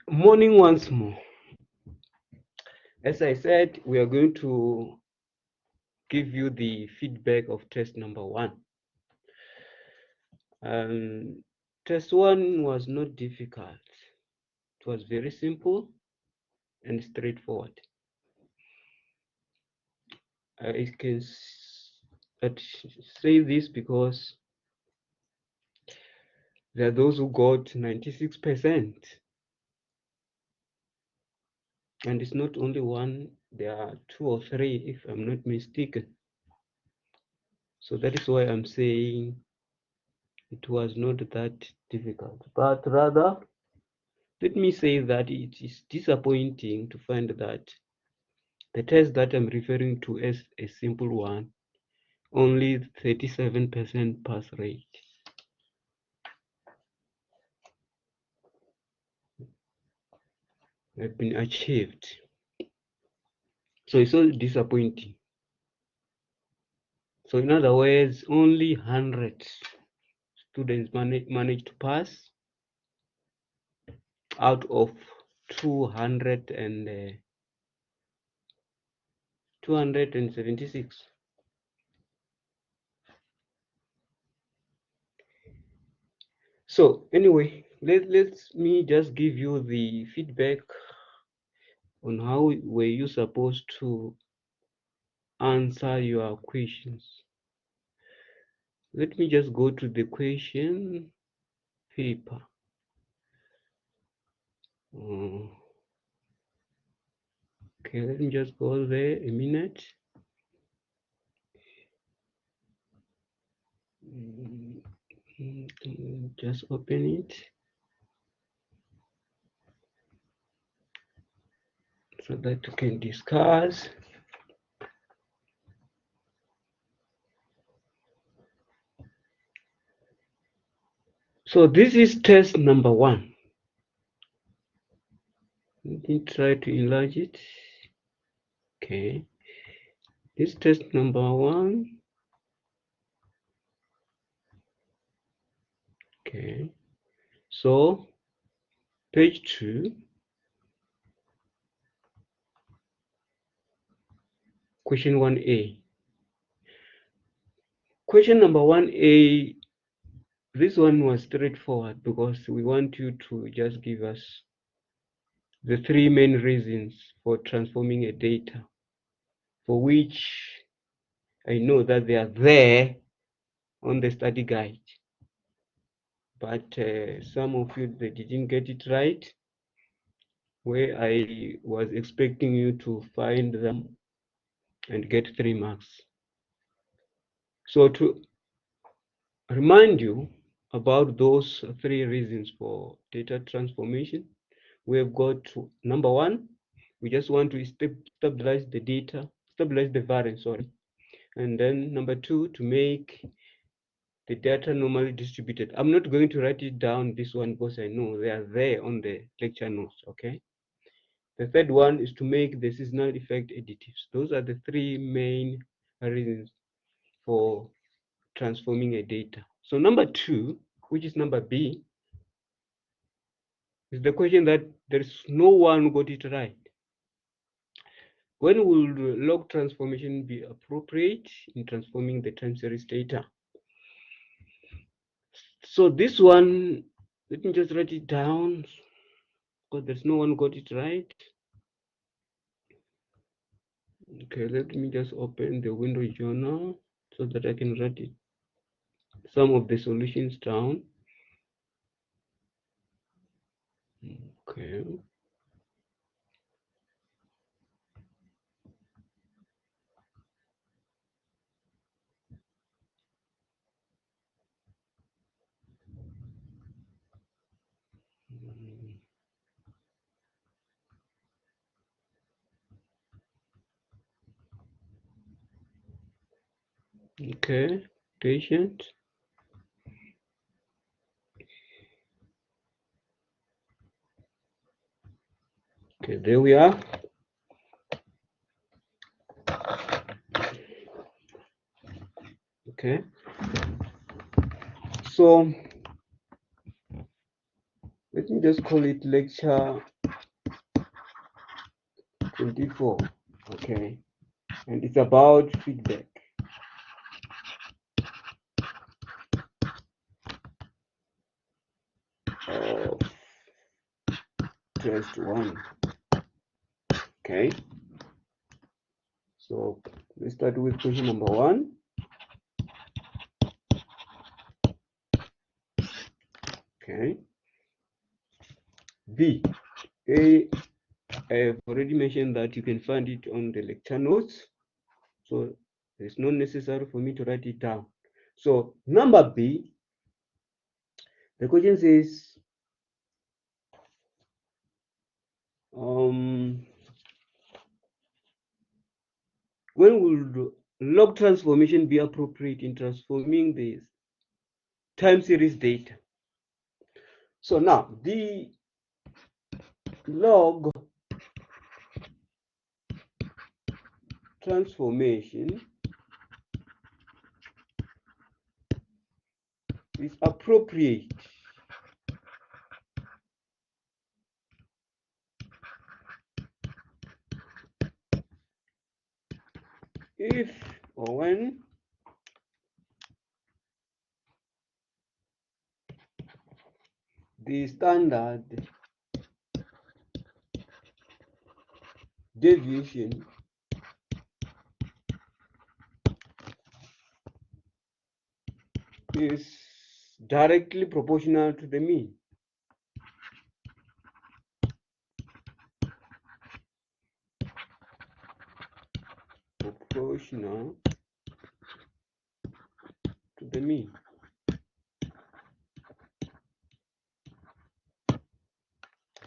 Morning once more. As I said, we are going to give you the feedback of test number 1. Test 1 was not difficult. It was very simple and straightforward. I can say this because there are those who got 96%. And it's not only one, there are 2 or 3, if I'm not mistaken. So that is why I'm saying it was not that difficult, but rather, let me say that it is disappointing to find that the test that I'm referring to as a simple one, only 37% pass rate. Have been achieved. So it's so disappointing. So in other words, only 100 students managed to pass out of 276. So anyway, let me just give you the feedback on how were you supposed to answer your questions. Let me just go to the question paper. Okay, let me just go there a minute. Just open it so that we can discuss. So this is test number 1. Let me try to enlarge it. Okay, this test number 1. Okay, so page 2, question 1A. Question number 1A, this one was straightforward because we want you to just give us the 3 main reasons for transforming a data, for which I know that they are there on the study guide. But some of you, they didn't get it right, where I was expecting you to find them and get 3 marks. So to remind you about those 3 reasons for data transformation, we have got to, number 1, we just want to stabilize the data, stabilize the variance, sorry. And then number 2, to make the data normally distributed. I'm not going to write it down, this one, because I know they are there on the lecture notes, okay? The third one is to make the seasonal effect additives. Those are the 3 main reasons for transforming a data. So number 2, which is number B, is the question that there's no one who got it right. When will log transformation be appropriate in transforming the time series data? So this one, let me just write it down because there's no one who got it right. Okay, let me just open the window journal so that I can write it, some of the solutions down. Okay. Okay, patient. Okay, there we are. Okay. So let me just call it lecture 24. Okay, and it's about feedback. Of test 1. Okay, so let's start with question number 1. Okay, B. A, I have already mentioned that you can find it on the lecture notes, so it's not necessary for me to write it down. So number B, the question says, when will log transformation be appropriate in transforming the time series data? So now the log transformation is appropriate if or when the standard deviation is directly proportional to the mean. Proportional to the mean.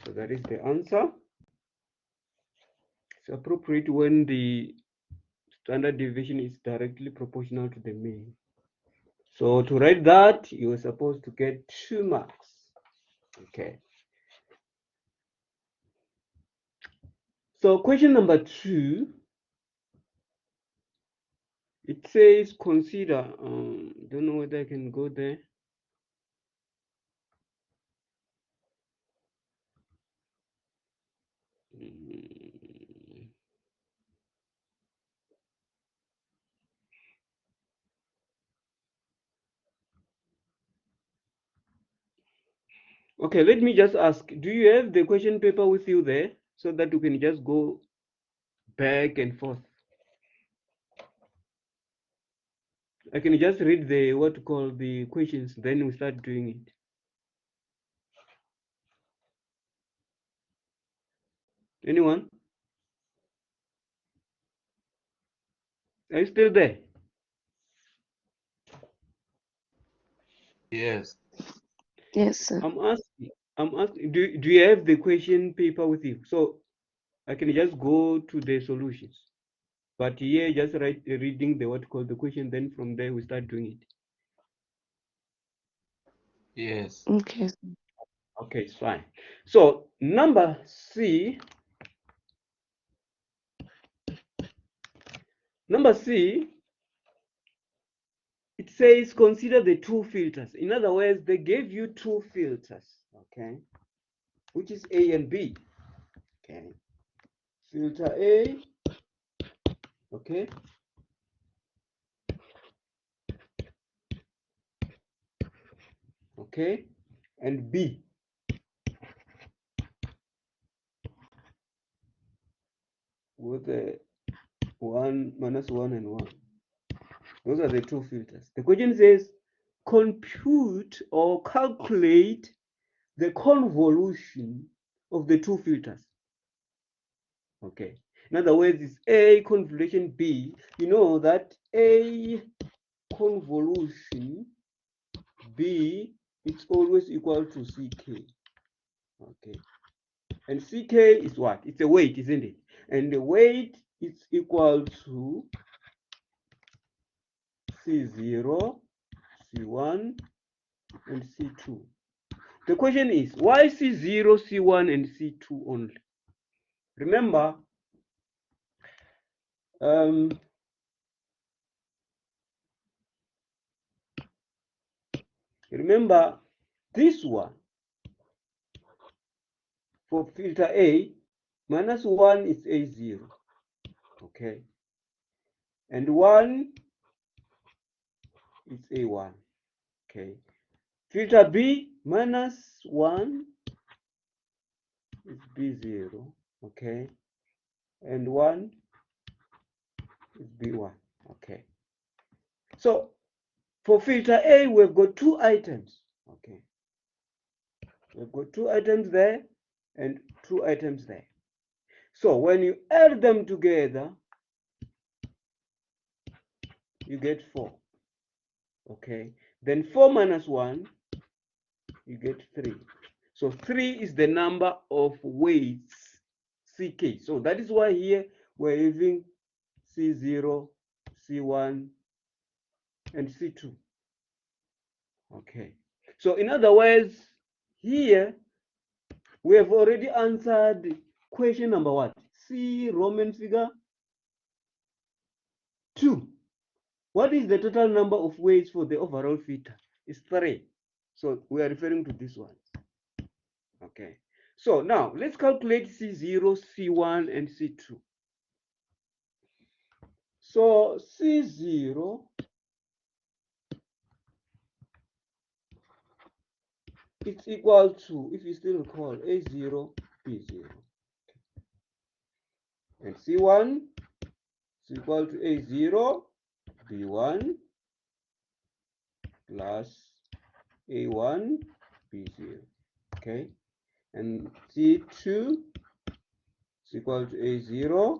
So that is the answer. It's appropriate when the standard deviation is directly proportional to the mean. So to write that, you are supposed to get 2 marks. Okay. So question number 2, it says consider, don't know whether I can go there. Okay, let me just ask, do you have the question paper with you there so that you can just go back and forth? I can just read the what to call the questions, then we start doing it. Anyone? Are you still there? Yes. Yes, sir. I'm asking, do you have the question paper with you? So I can just go to the solutions. But here, just reading the what called the question, then from there we start doing it. Yes. Okay. Okay, it's fine. So number C, it says consider the 2 filters. In other words, they gave you 2 filters, okay, which is A and B. Okay, filter A, okay, okay, and B. With the 1, -1 and 1. Those are the 2 filters. The question says compute or calculate the convolution of the 2 filters. Okay. In other words, it's A convolution B. You know that A convolution B, it's always equal to CK. Okay. And CK is what? It's a weight, isn't it? And the weight is equal to C0, C1, and C2. The question is, why C0, C1, and C2 only? Remember, this one for filter A, minus 1 is A0, okay, and 1 is A1, okay. Filter B, minus 1 is B0, okay, and 1 is B1, okay. So for filter A, we've got 2 items, okay. We've got 2 items there and 2 items there. So when you add them together, you get 4, okay. Then 4 minus 1, you get 3. So 3 is the number of weights, CK. So that is why here we're using C0, C1, and C2. Okay. So in other words, here we have already answered question number what? C Roman figure 2. What is the total number of weights for the overall filter? It's 3. So we are referring to this one. Okay. So now let's calculate C0, C1, and C2. So C0 is equal to, if you still recall, A0, B0. And C1 is equal to A0, B1 plus A1, B0. Okay. And C2 is equal to A0,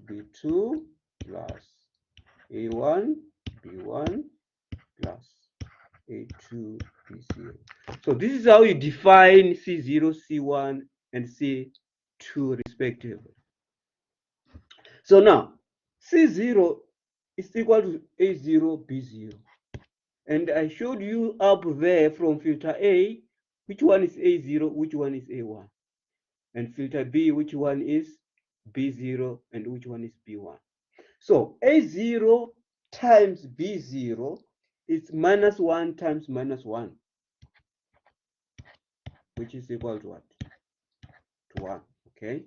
B2 plus A1, B1 plus A2, B0. So this is how you define C0, C1, and C2 respectively. So now C0 is equal to A0, B0. And I showed you up there from filter A, which one is A0, which one is A1. And filter B, which one is B0, and which one is B1. So A0 times B0 is minus 1 times minus 1, which is equal to what? To 1, okay?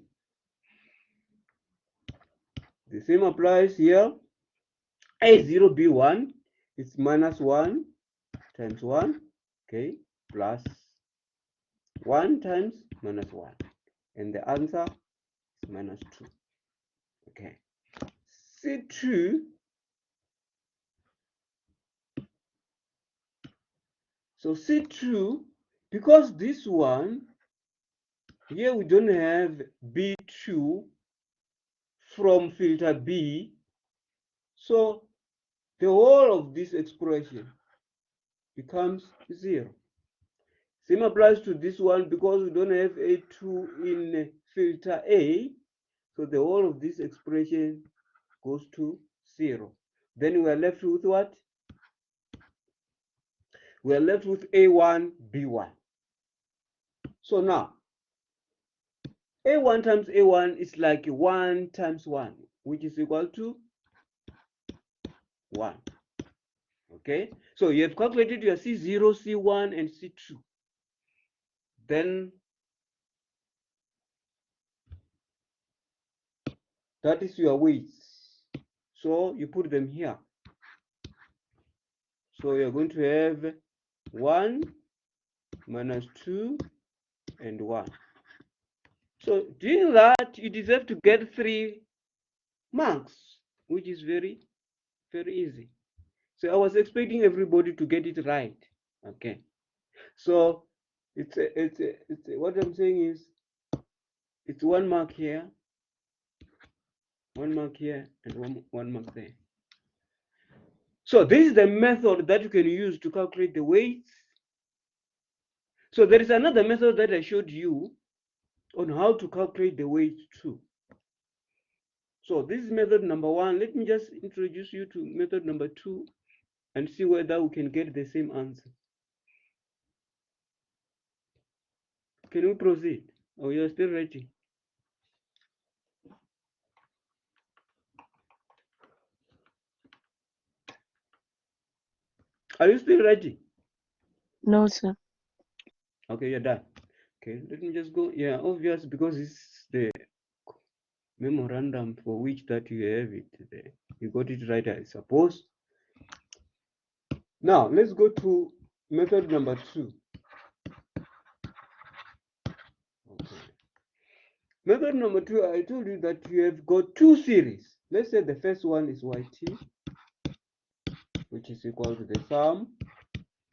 The same applies here. A0, B1 is minus 1 times 1, okay, plus 1 times minus 1. And the answer is minus 2, okay. C2, so C2, because this one, here we don't have B2 from filter B, so the whole of this expression becomes 0. Same applies to this one, because we don't have A2 in filter A, so the whole of this expression goes to 0. Then we are left with what? We are left with A1, B1. So now, A1 times A1 is like 1 times 1, which is equal to 1. Okay, so you have calculated your C0, C1, and C2. Then that is your weights. So you put them here. So you're going to have 1 minus 2 and 1. So doing that, you deserve to get 3 marks, which is very, very easy. So I was expecting everybody to get it right. Okay. So it's what I'm saying is, it's 1 mark here, 1 mark here, and one mark there. So this is the method that you can use to calculate the weights. So there is another method that I showed you on how to calculate the weight too. So this is method number 1. Let me just introduce you to method number 2 and see whether we can get the same answer. Can we proceed? Or you're still writing? Are you still writing? No, sir. Okay, you're done. Okay, let me just go. Yeah, obvious, because it's the memorandum for which that you have it there. You got it right, I suppose. Now let's go to method number 2. Okay. Method number 2, I told you that you have got two series. Let's say the first one is yt, which is equal to the sum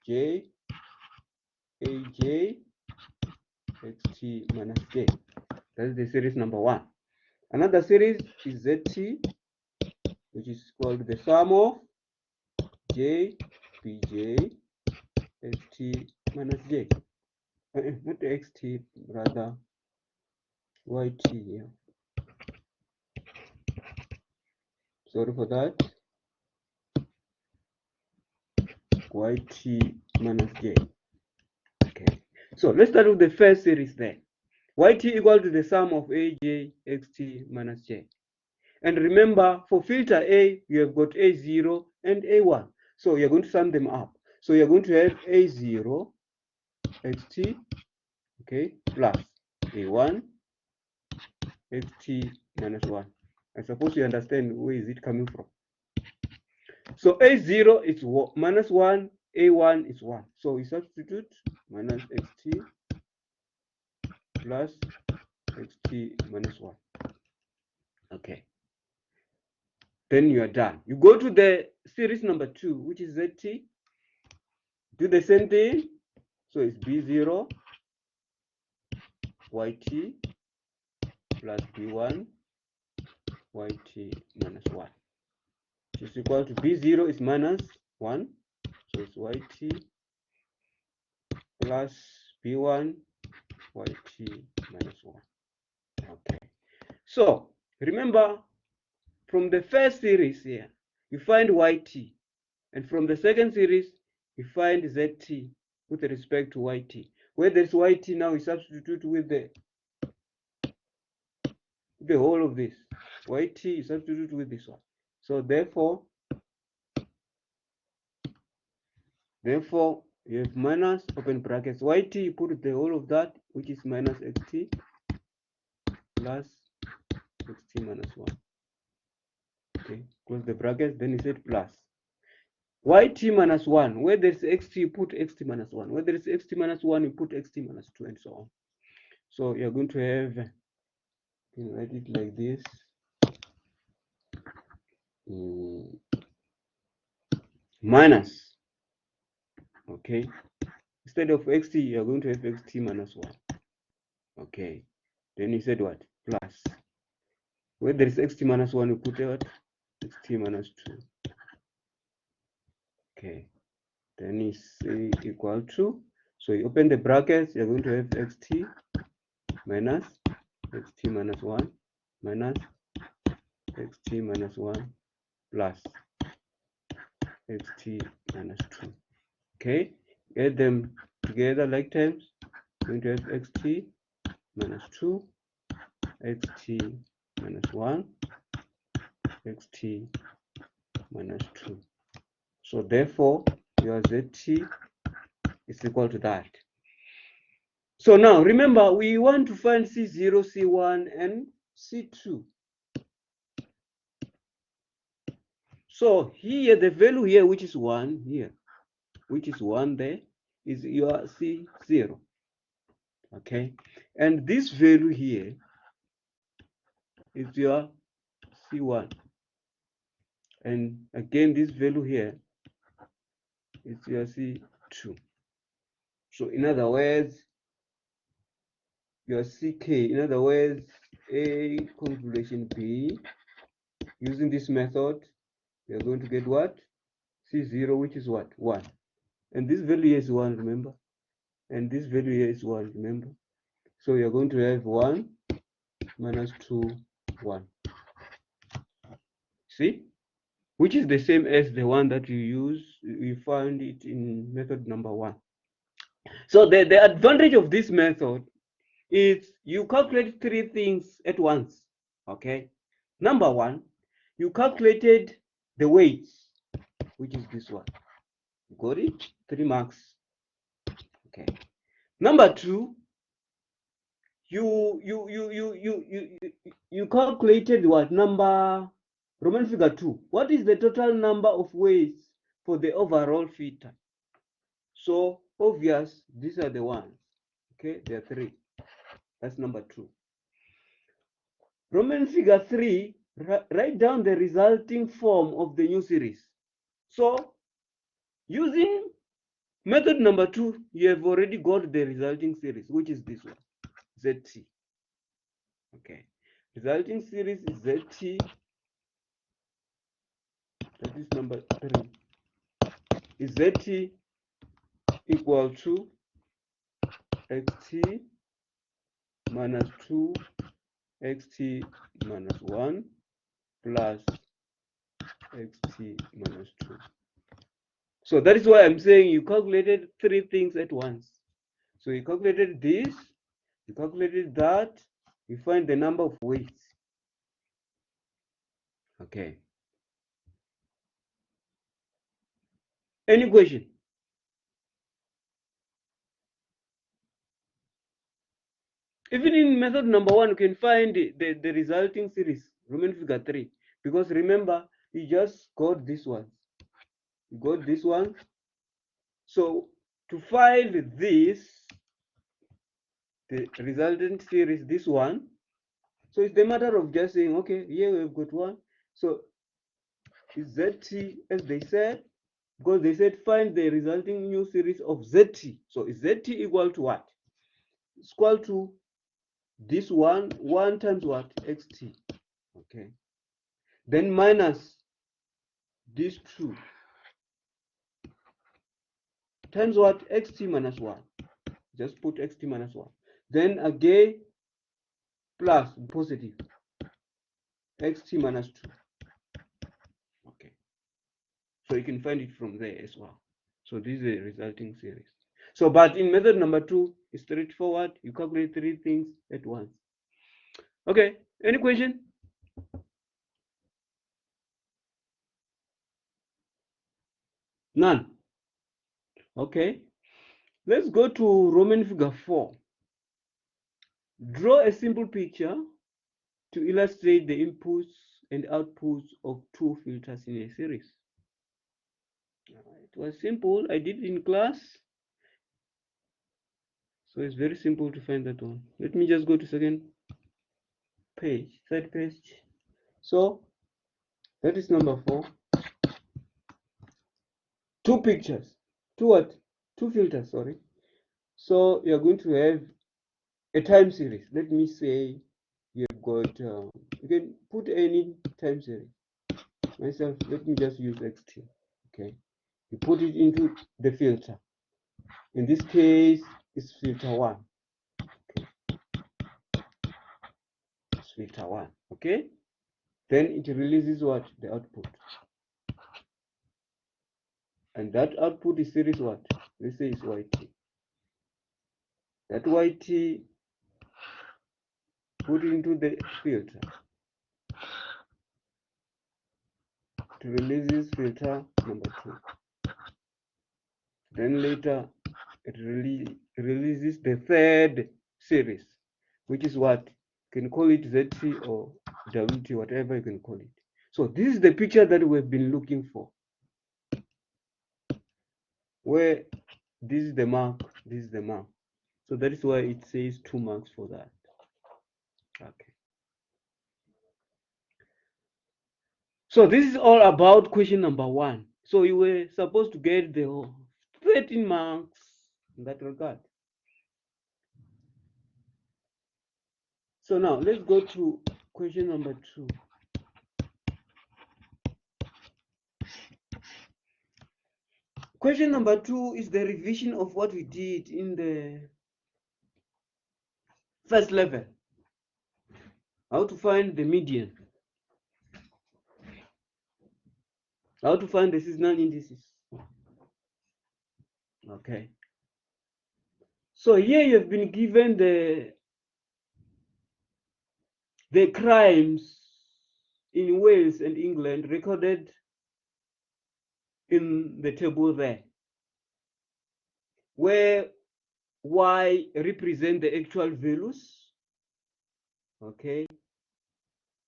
j aj xt minus j. That is the series number 1. Another series is zt, which is equal to the sum of j bj xt minus j. Not xt, rather yt here. Sorry for that. Yt minus j. Okay. So let's start with the first series then. Yt equal to the sum of aj xt minus j. And remember, for filter A, you have got A0 and A1. So you're going to sum them up. So you're going to have A0 xt, okay, plus A1 xt minus 1. I suppose you understand where is it coming from. So A0 is minus 1, A1 is 1. So we substitute minus xt plus xt minus 1. Okay. Then you are done. You go to the series number 2, which is zt. Do the same thing. So it's B0 yt plus B1 yt minus 1, which is equal to B0 is minus 1. So it's yt plus B1 yt minus 1. Okay. So remember, from the first series here, you find yt. And from the second series, you find zt with respect to yt. Where there's yt now, we substitute with the whole of this. Yt is substitute with this one. So therefore, you have minus, open brackets, yt, you put the whole of that, which is minus xt plus xt minus 1. Okay, close the brackets, then you said plus. Yt minus 1, where there is xt, you put xt minus 1. Where there is xt minus 1, you put xt minus 2, and so on. So you're going to have, you can write it like this. Minus, okay, instead of xt, you're going to have xt minus 1. Okay, then you said what? Plus. Where there is xt minus 1, you put what? Xt minus 2. Okay, then you say equal to, so you open the brackets, you're going to have xt minus 1 minus xt minus 1 plus xt minus 2. Okay, add them together like terms. You're going to have xt minus 2, xt minus 1, xt minus 2. So therefore, your zt is equal to that. So now remember, we want to find C0, C1, and C2. So here, the value here, which is 1 here, which is 1 there, is your C0. Okay, and this value here is your C1. And again, this value here is your C2. So in other words, your CK, in other words, A convolution B, using this method, you're going to get what? C0, which is what? 1. And this value here is 1, remember? And this value here is 1, remember? So you're going to have 1 minus 2, 1. See? Which is the same as the one that you found it in method number 1. So the advantage of this method is you calculate 3 things at once. Okay? Number 1, you calculated the weights, which is this one. You got it? 3 marks. Okay. Number 2, you calculated what number, Roman figure 2. What is the total number of weights for the overall filter? So obvious, these are the ones. Okay, there are 3. That's number 2. Roman figure 3, write down the resulting form of the new series. So using method number 2, you have already got the resulting series, which is this one, ZT. Okay, resulting series is ZT, that is number 3, is ZT equal to xt minus 2 xt minus 1 plus xt minus 2. So that is why I'm saying you calculated 3 things at once. So you calculated this, you calculated that, you find the number of weights. Okay. Any question? Even in method number 1, you can find the resulting series, Roman figure 3. Because remember, you just got this one. You got this one. So to find this, the resultant series, this one, so it's the matter of just saying, okay, here we've got one. So is ZT, as they said, because they said find the resulting new series of ZT. So is ZT equal to what? It's equal to this one times what? XT. Okay. Then minus these 2 times what? XT minus 1. Just put XT minus 1. Then again plus positive XT minus 2. Okay. So you can find it from there as well. So this is the resulting series. So, but in method number 2, it's straightforward. You calculate 3 things at once. Okay, any question? None. Okay, let's go to Roman figure 4. Draw a simple picture to illustrate the inputs and outputs of 2 filters in a series. It was simple. I did it in class. So it's very simple to find that one. Let me just go to second page, third page. So that is number 4. 2 pictures. 2 what? 2 filters, sorry. So you're going to have a time series. Let me say you've got, you can put any time series. Myself, let me just use XT. Okay. You put it into the filter. In this case, it's filter 1. Okay. It's filter 1. Okay. Then it releases what? The output. And that output is series what? Let's say it's YT. That YT put into the filter. It releases filter number 2. Then later it releases the third series, which is what? You can call it ZT or WT, whatever you can call it. So this is the picture that we've been looking for, where this is the mark, this is the mark. So that is why it says 2 marks for that. Okay. So this is all about question number 1. So you were supposed to get the 13 marks in that regard. So now let's go to question number 2. Question number 2 is the revision of what we did in the first level. How to find the median. How to find the seasonal indices. Okay. So here you have been given the crimes in Wales and England recorded in the table there, where Y represent the actual values Okay,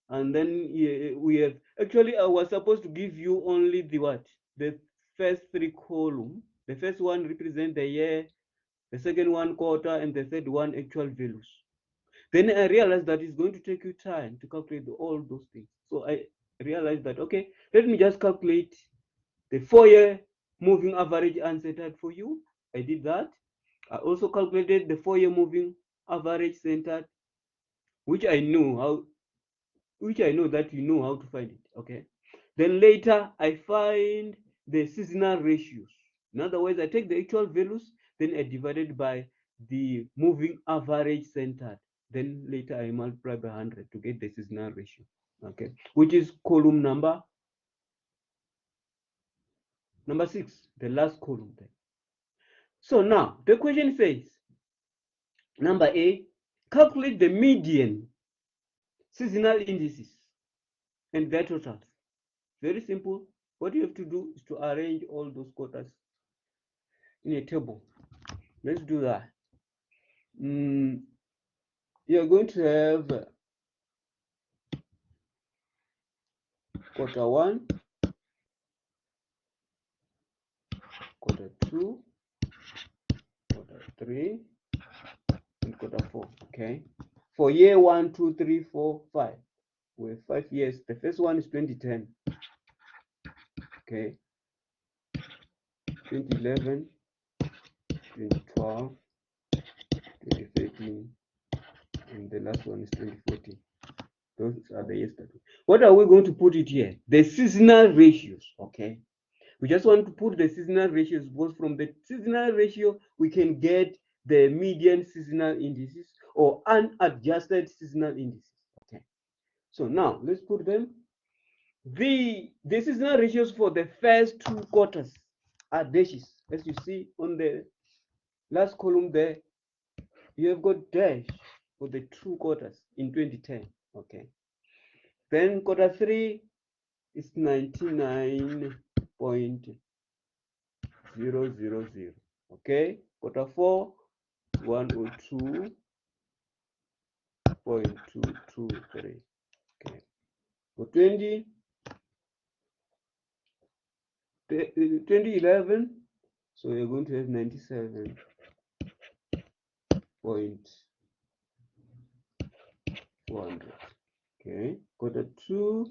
and then we have actually I was supposed to give you only the what, the first three columns. The first one represent the year, the second one quarter, and the third one actual values. Then I realized that it's going to take you time to calculate all those things. So I realized that, okay, let me just calculate the 4-year moving average uncentered for you. I did that. I also calculated the 4-year moving average centered, which I know that you know how to find it. Okay. Then later I find the seasonal ratios. In other words, I take the actual values, then I divide it by the moving average centered. Then later I multiply by 100 to get the seasonal ratio. Okay, which is column number 6, the last column there. So now the question says, number A, calculate the median seasonal indices and their totals. Very simple. What you have to do is to arrange all those quarters in a table. Let's do that. You're going to have quarter 1, quarter 2, quarter 3, and quarter 4. Okay. For year 1, 2, 3, 4, 5. We have 5 years. The first one is 2010. Okay. 2011, 2012, 2013, and the last one is 2014. Those are the years that. What are we going to put it here? The seasonal ratios. Okay. We just want to put the seasonal ratios, because from the seasonal ratio we can get the median seasonal indices or unadjusted seasonal indices. Okay. So now let's put them. The seasonal ratios for the first 2 quarters are dashes, as you see on the last column there. You have got dash for the 2 quarters in 2010. Okay. Then quarter 3 is 99.000. Okay. Quarter 4, 102.223. Okay. For 2011, so you're going to have 97.400. Okay. Quarter 2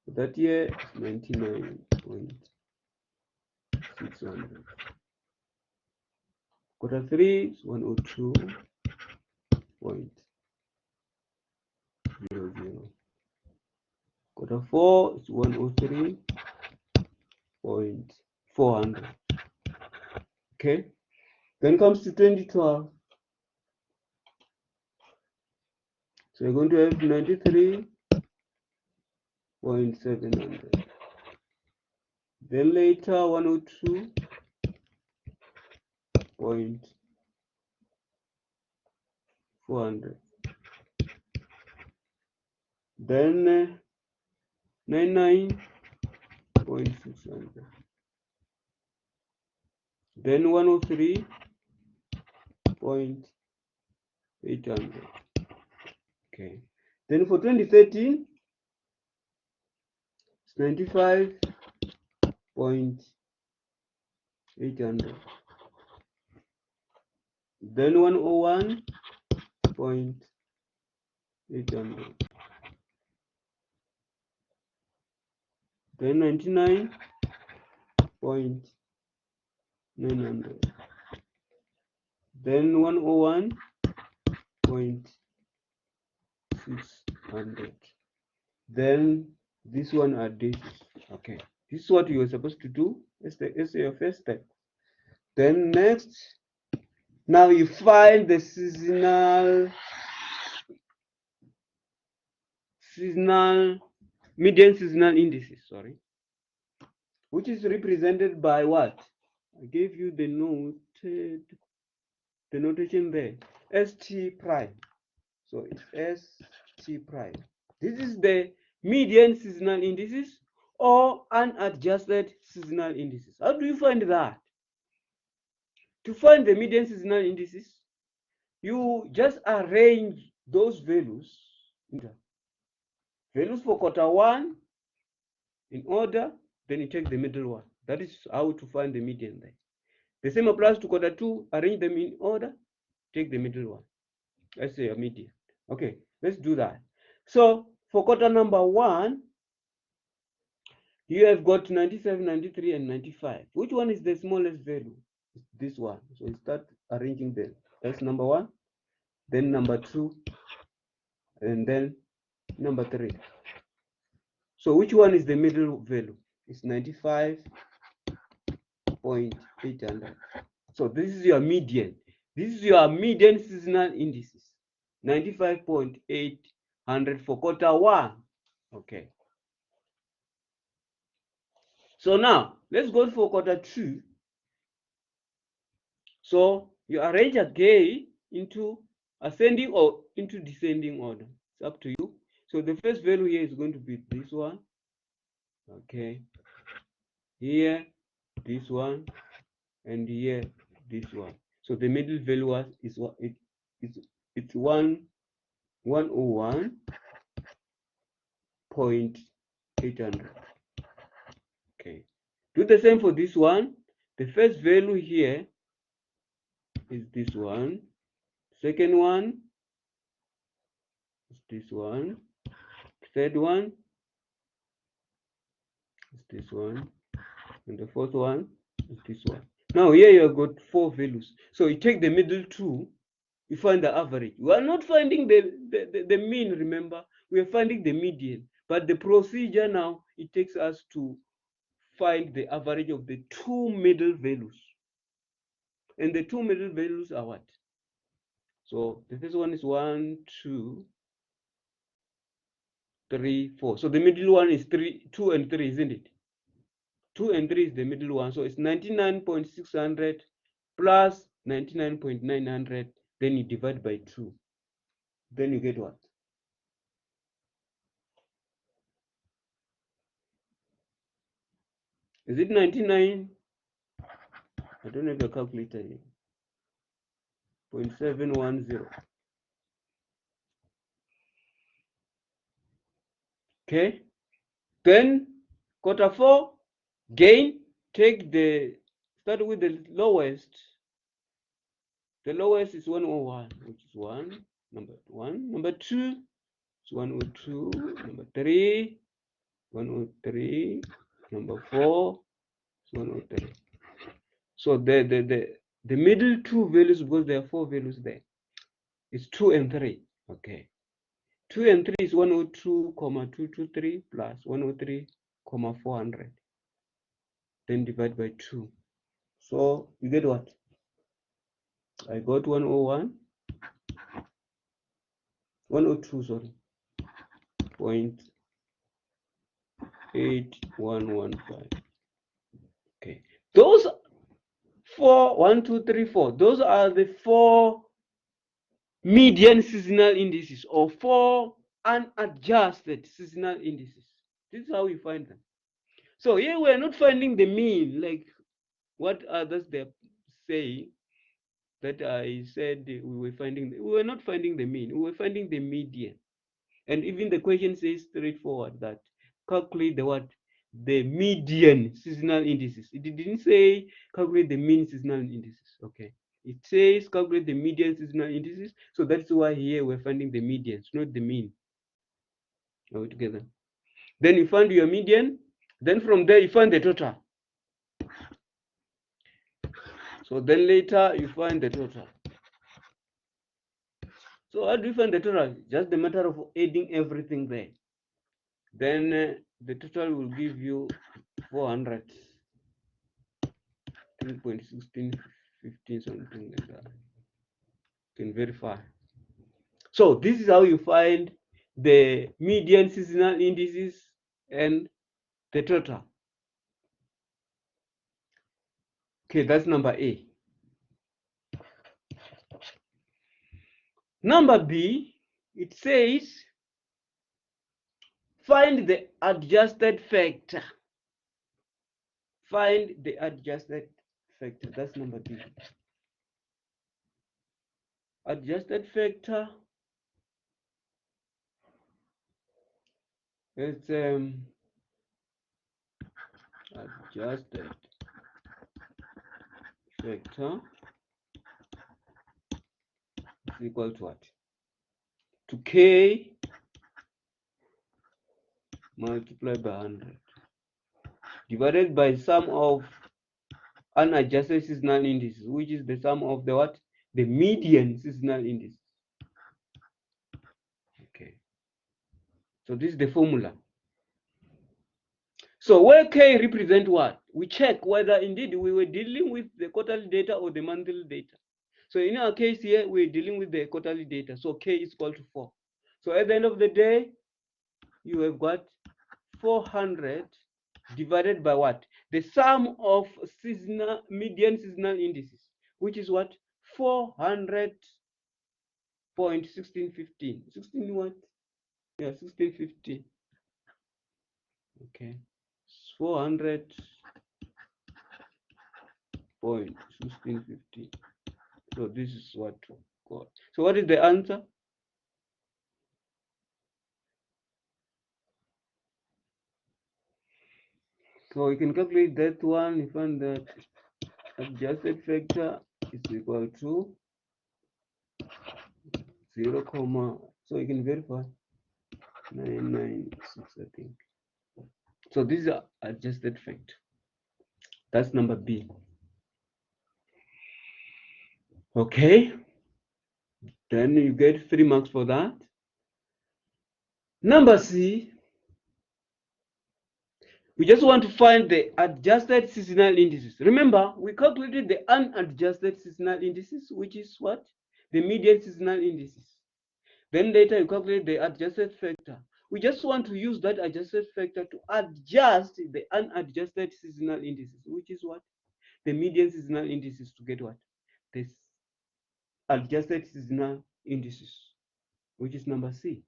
for that year is 99.600. Quarter 3 is 102.00. Quarter 4 is 103.400. Okay. Then comes to 2012. So you're going to have 93.700. Then later 102.400. Then 99.600. Then 103.800. Okay. Then for 2013, it's 95.800. Then 101.800. Then 99.900. Then 101.600. Then this one are dashes. Okay, this is what you were supposed to do. It's your first step. Then next, now you find the median seasonal indices, sorry, which is represented by what? I gave you the notation there, ST prime. So it's ST prime. This is the median seasonal indices or unadjusted seasonal indices. How do you find that? To find the median seasonal indices, you just arrange those values Values for quarter 1 in order, then you take the middle one. That is how to find the median there. The same applies to quarter 2. Arrange them in order, take the middle one. Let's say a median. Okay, let's do that. So for quarter number 1, you have got 97, 93, and 95. Which one is the smallest value? It's this one. So you start arranging them. That's number 1, then number 2, and then number 3. So which one is the middle value? It's 95.800. So this is your median. This is your median seasonal indices. 95.800 for quarter 1. Okay. So now let's go for quarter 2. So you arrange again into ascending or into descending order. It's up to you. So the first value here is going to be this one. Okay. Here, this one, and here, this one. So the middle value is what it's 101.800. Okay. Do the same for this one. The first value here is this one. Second one is this one. Third one is this one. And the fourth one is this one. Now here you have got 4 values. So you take the middle 2, you find the average. We are not finding the mean, remember. We are finding the median. But the procedure now, it takes us to find the average of the 2 middle values. And the 2 middle values are what? So the first one is 1, 2, 3, 4. So the middle one is 2 and 3, isn't it? 2 and 3 is the middle one. So it's 99.600 plus 99.900. Then you divide by 2. Then you get what? Is it 99? I don't have a calculator here. 0.710. Okay. Then quarter 4, gain, start with the lowest. The lowest is 101, which is 1, number 1. Number 2 is 102. Number 3, 103. Number 4 is 103. So the middle 2 values, because there are 4 values there, is 2 and 3. Okay. 2 and 3 is 102,223 plus 103,400. Then divide by 2. So you get what? I got 102, sorry, 0.8115. Okay. Those 4, 1, 2, 3, 4. Those are the 4 median seasonal indices, or 4 unadjusted seasonal indices. This is how we find them. So here we're not finding the mean, like what others they're saying that I said we were not finding the mean, we were finding the median. And even the question says straightforward that calculate the median seasonal indices. It didn't say calculate the mean seasonal indices. Okay. It says calculate the median seasonal indices. So that's why here we're finding the medians, not the mean. All together. Then you find your median. Then from there you find the total. So then later you find the total. So how do you find the total? Just the matter of adding everything there. Then the total will give you 400. 3.16, 15, something like that. You can verify. So this is how you find the median seasonal indices and the total. Okay, that's number A. Number B, it says find the adjusted factor. Find the adjusted factor. That's number B. Adjusted factor It's adjusted factor is equal to what? To k multiplied by 100 divided by sum of unadjusted seasonal indices, which is the sum of the what? The median seasonal indices. Okay. So this is the formula. So where k represent what? We check whether indeed we were dealing with the quarterly data or the monthly data. So in our case here, we're dealing with the quarterly data. So k is equal to 4. So at the end of the day, you have got 400 divided by what? The sum of median seasonal indices, which is what? 400.1615. 16 what? Yeah, 1615. Okay. 400.1615. So this is what we got. So what is the answer? So we can calculate that one. We find that adjusted factor is equal to 0, comma. So you can verify 996, I think. So this is adjusted factor. That's number B. Okay. Then you get 3 marks for that. Number C, we just want to find the adjusted seasonal indices. Remember, we calculated the unadjusted seasonal indices, which is what? The median seasonal indices. Then later you calculate the adjusted factor. We just want to use that adjusted factor to adjust the unadjusted seasonal indices, which is what? The median seasonal indices to get what? This adjusted seasonal indices, which is number C.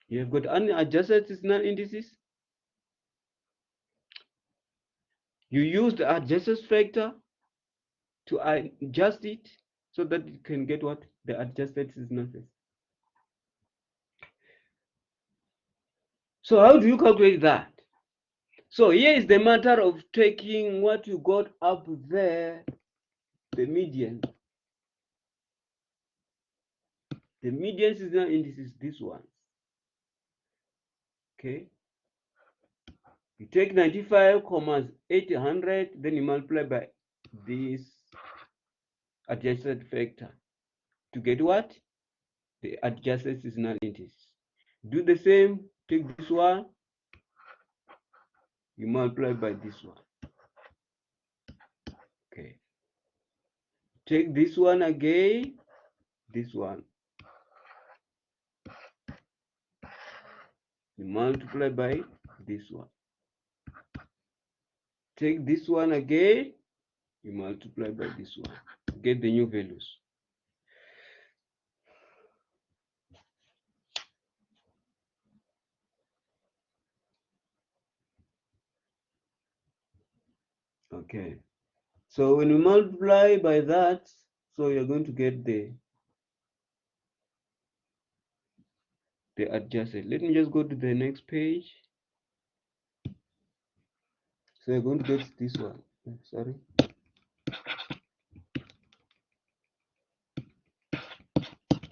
You have got unadjusted seasonal indices. You use the adjusted factor to adjust it so that you can get what? The adjusted seasonal indices. So how do you calculate that? So here is the matter of taking what you got up there, the median. The median seasonal index is this one. Okay. You take 95, 800, then you multiply by this adjusted factor to get what? The adjusted seasonal index. Do the same, take this one, you multiply by this one. Okay. Take this one again, this one. You multiply by this one. Take this one again, you multiply by this one to get the new values. Okay. So when we multiply by that, so you're going to get the adjusted. Let me just go to the next page. So you're going to get this one. Sorry.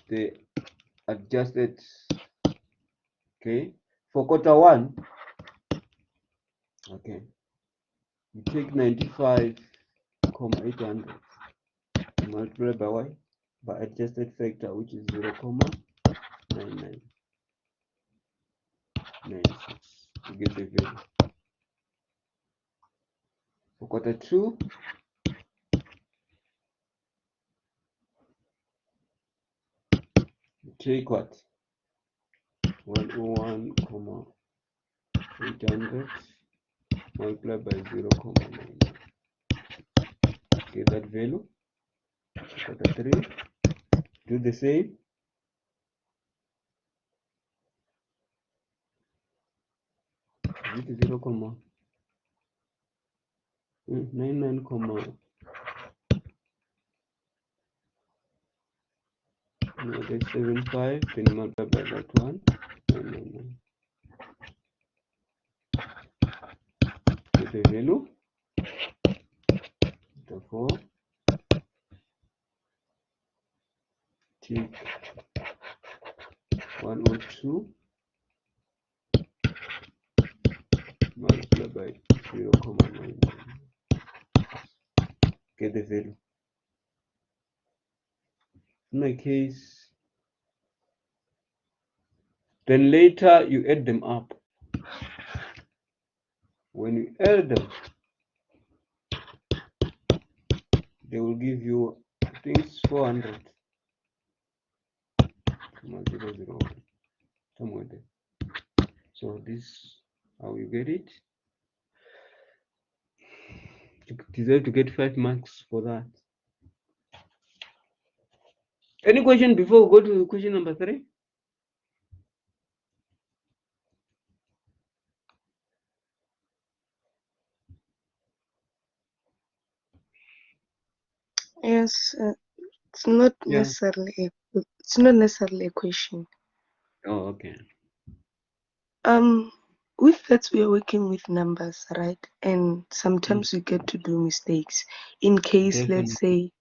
The adjusted. Okay. For quarter one. Okay. You take 95, 800. Multiply by y? By adjusted factor, which is 0,9996 to get the value. For quarter two, you take what? 101,800 multiplied by 0,9. Get that value. Quarter three, do the same. Is it 0,99, no, that's 75, then multiply by that one, No. Get the value. Therefore, take 102 multiplied by 0.9. Get the value. In my case, then later you add them up. When you add them, they will give you, I think it's 400. 0.001, somewhere there. So this how you get it. You deserve to get 5 marks for that. Any question before we go to question number 3? Yes, it's not Yeah. necessarily a question. Oh, okay. With that we are working with numbers, right? And sometimes we get to do mistakes. In case, Definitely. let's say,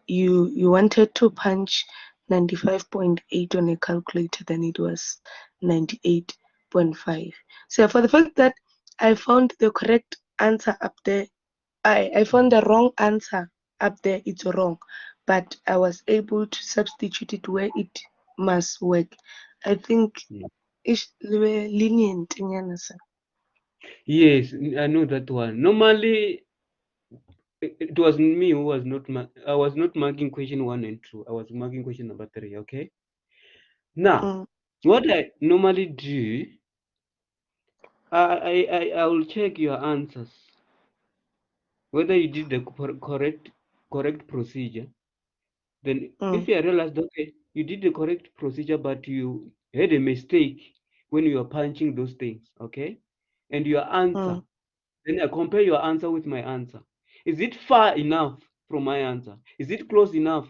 you wanted to punch 95.8 on a calculator, then it was 98.5. So for the fact that I found the correct answer up there, I found the wrong answer up there, it's wrong, but I was able to substitute it where it must work. I think it's lenient, sir. Yes, I know that one. Normally, it was me who was not. I was not marking question 1 and 2. I was marking question number 3. Okay. Now, what I normally do, I will check your answers whether you did the correct procedure. Then, if you realize that okay, you did the correct procedure, but you had a mistake when you are punching those things, okay, and your answer. Then I compare your answer with my answer. Is it far enough from my answer? Is it close enough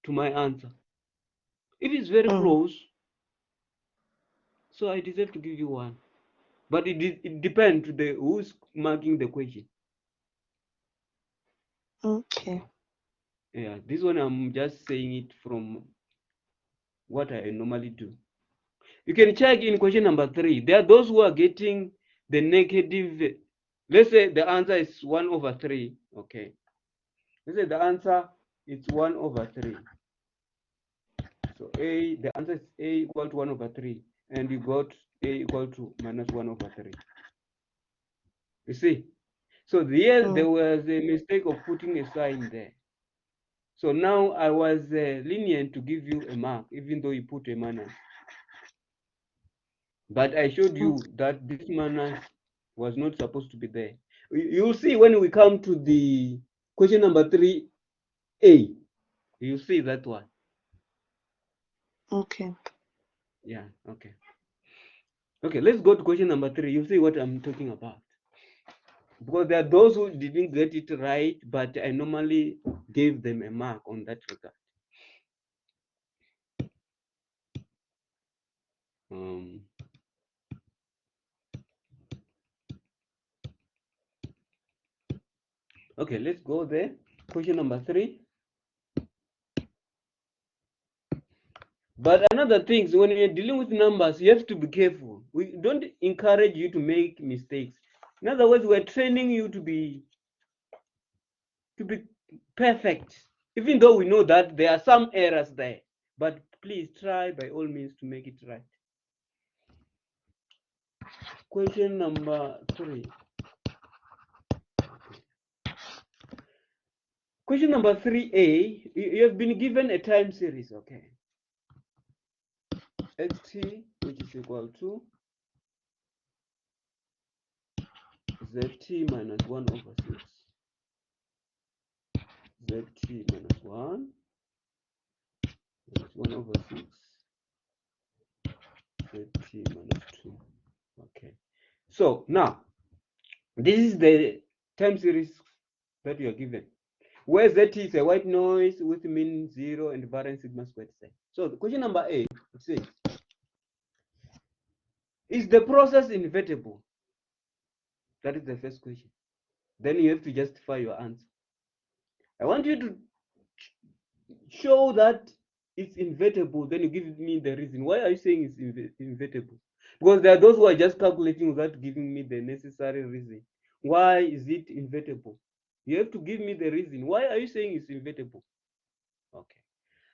to my answer? If it's very close, so I deserve to give you 1. But it depends to the who's marking the question. Okay. Yeah, this one I'm just saying it from what I normally do. You can check in question number 3. There are those who are getting the negative. Let's say the answer is 1/3. Okay. Let's say the answer is 1/3. So the answer is a equal to 1/3, and you got a equal to minus 1/3. You see? So there was a mistake of putting a sign there. So now I was lenient to give you a mark, even though you put a minus. But I showed you that this minus was not supposed to be there. You'll see when we come to the question number 3A, you see that one. Okay. Yeah, okay. Okay, let's go to question number 3. You see what I'm talking about. Because there are those who didn't get it right, but I normally gave them a mark on that regard. Okay, let's go there. Question number 3. But another thing, when you're dealing with numbers, you have to be careful. We don't encourage you to make mistakes. In other words, we're training you to be perfect, even though we know that there are some errors there. But please try by all means to make it right. Question number 3. Question number 3A, you have been given a time series, okay? Xt, which is equal to zt minus 1/6, zt minus 1 minus 1/6, zt minus 2. Okay. So now, this is the time series that you are given, where z is a white noise with mean 0 and variance sigma squared psi. So the question number 8, it says, Is the process invertible? That is the first question. Then you have to justify your answer. I want you to show that it's invertible, then you give me the reason. Why are you saying it's invertible? Because there are those who are just calculating without giving me the necessary reason. Why is it invertible? You have to give me the reason. Why are you saying it's invertible? Okay.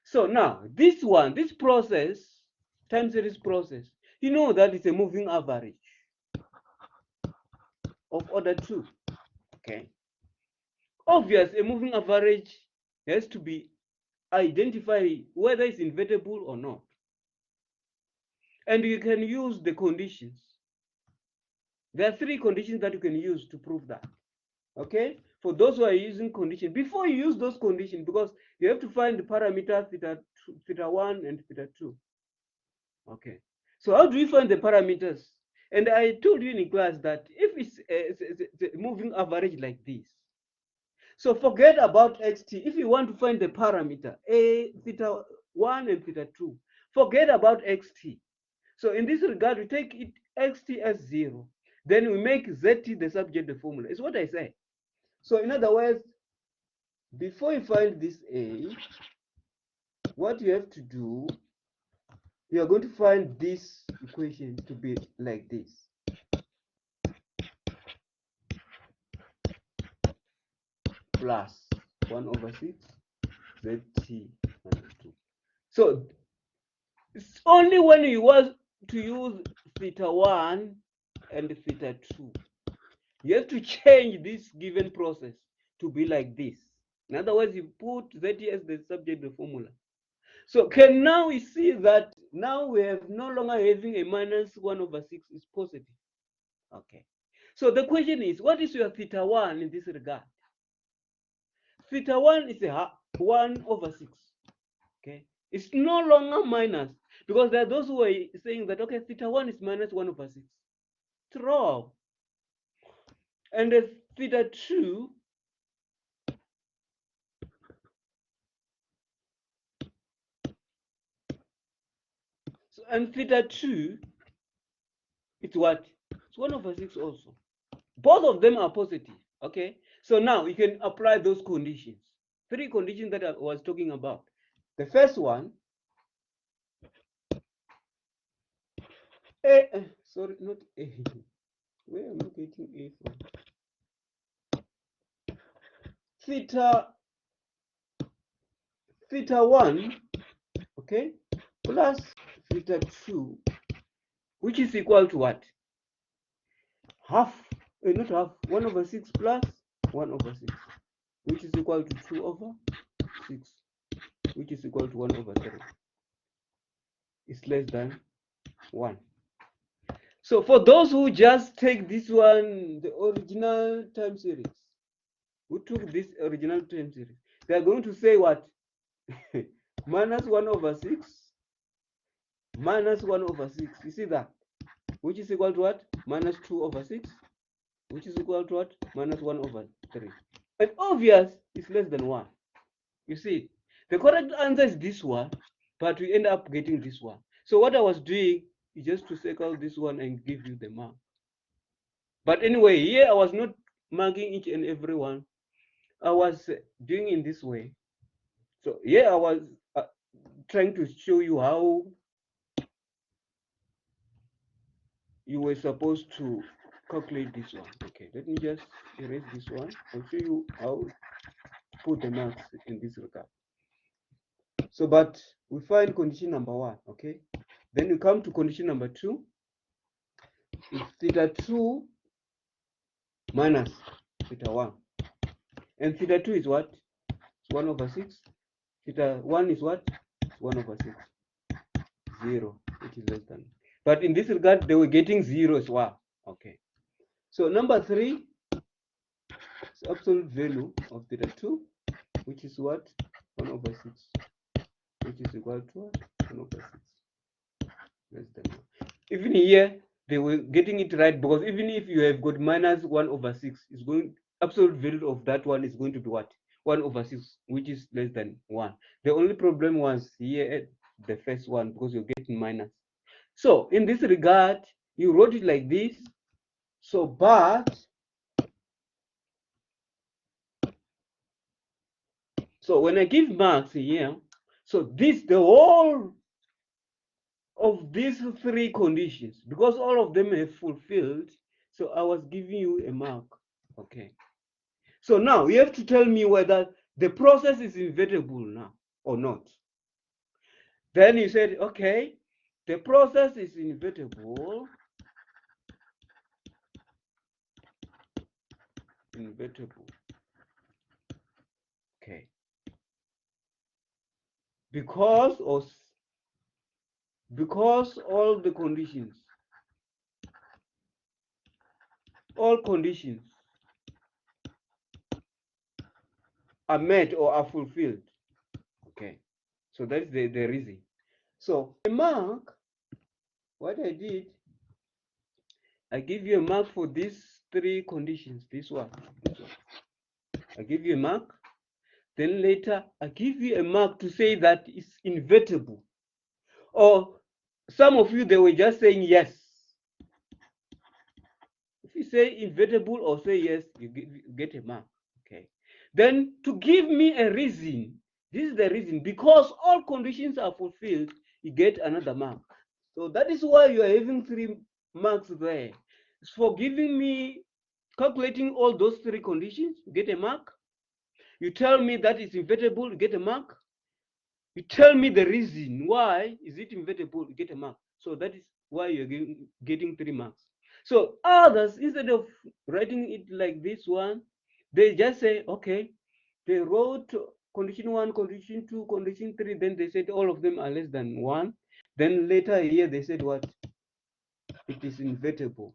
So now, this one, this process, time series process, you know that it's a moving average of order 2. Okay. Obvious, a moving average has to be identified whether it's invertible or not. And you can use the conditions. There are 3 conditions that you can use to prove that. Okay? For those who are using conditions, before you use those conditions, because you have to find the parameters theta 1 and theta 2. Okay. So how do we find the parameters? And I told you in class that if it's a moving average like this, so forget about xt. If you want to find the parameter, a theta 1 and theta 2, forget about xt. So in this regard, we take it xt as 0. Then we make zt the subject formula. It's what I say. So in other words, before you find this a, what you have to do, you are going to find this equation to be like this. Plus 1 over 6 zt minus 2. So it's only when you want to use theta 1 and theta 2, you have to change this given process to be like this. In other words, you put zt as the subject of the formula. So can now we see that now we have no longer having a minus 1 over 6 is positive. Okay. So the question is, what is your theta 1 in this regard? Theta 1 is a 1 over 6. Okay. It's no longer minus, because there are those who are saying that, okay, theta 1 is minus 1 over 6. It's wrong. And the theta 2 and theta 2, it's what? It's 1 over 6 also. Both of them are positive. Okay. So now you can apply those conditions. 3 conditions that I was talking about. The first one, sorry, not A. Where am I getting A from? Theta 1, okay, plus theta 2, which is equal to what? Half, not half, 1 over 6 plus 1 over 6, which is equal to 2 over 6, which is equal to 1 over 3. It's less than 1. So for those who just take this one, the original time series, who took this original time series, they are going to say what? Minus 1 over 6 minus 1 over 6. You see that? Which is equal to what? Minus 2 over 6, which is equal to what? Minus 1 over 3. And obvious is less than 1. You see, the correct answer is this one, but we end up getting this one. So what I was doing is just to circle this one and give you the mark. But anyway, here I was not marking each and every one. I was doing in this way. So here I was trying to show you how you were supposed to calculate this one. Okay, let me just erase this one. I'll show you how to put the marks in this regard. So, but we find condition number 1, okay? Then we come to condition number 2. It's theta 2 minus theta 1. And theta 2 is what? It's 1 over 6. Theta 1 is what? It's 1 over 6. 0, which is less than. But in this regard, they were getting 0 as well. Okay. So number 3 is absolute value of theta 2, which is what? 1 over 6, which is equal to what? 1 over 6. Less than 1. Even here, they were getting it right, because even if you have got minus 1 over 6, it's going, absolute value of that one is going to be what? 1 over 6, which is less than 1. The only problem was here at the first one, because you're getting minus. So in this regard, you wrote it like this. So, but, so when I give marks here, so this, the whole of these three conditions, because all of them have fulfilled, so I was giving you a mark. Okay. So now you have to tell me whether the process is invertible now or not. Then you said, okay, the process is invertible. Invertible. Okay. Because all the conditions, all conditions are met or are fulfilled. Okay. So that's the reason. So a mark, what I did, I give you a mark for these three conditions. This one. I give you a mark. Then later, I give you a mark to say that it's invertible. Or some of you, they were just saying yes. If you say invertible or say yes, you get a mark. Okay. Then to give me a reason, this is the reason, because all conditions are fulfilled, you get another mark. So that is why you are having 3 marks there. It's for giving me, calculating all those 3 conditions, you get a mark. You tell me that it's invertible, you get a mark. You tell me the reason why is it invertible, you get a mark. So that is why you're getting 3 marks. So others, instead of writing it like this one, they just say, okay, they wrote condition 1, condition 2, condition 3, then they said all of them are less than 1. Then later here they said what? It is invertible.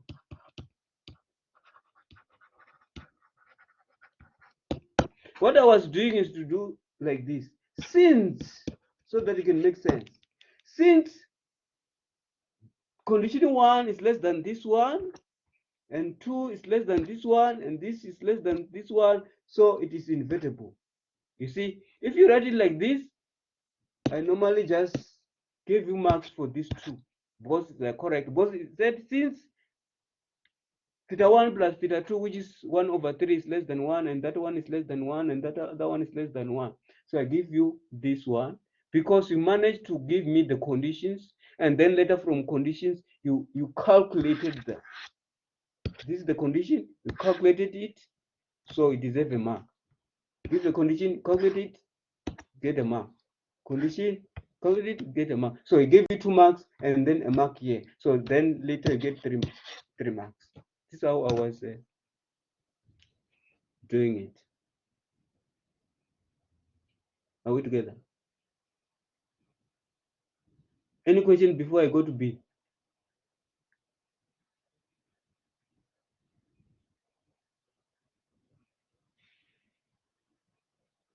What I was doing is to do like this. Since, so that it can make sense. Since condition 1 is less than this one, and 2 is less than this one, and this is less than this one, so it is invertible. You see, if you write it like this, I normally just give you marks for these 2 because they're correct. Because it said since theta 1 plus theta 2, which is 1 over 3, is less than 1, and that one is less than 1, and that other one is less than 1. So I give you this one because you managed to give me the conditions, and then later from conditions, you calculated them. This is the condition, you calculated it, so it deserves a mark. Give the condition, calculate it, get a mark. Condition, calculate it, get a mark. So he gave you 2 marks and then a mark here. So then later you get 3 marks. This is how I was doing it. Are we together? Any question before I go to B?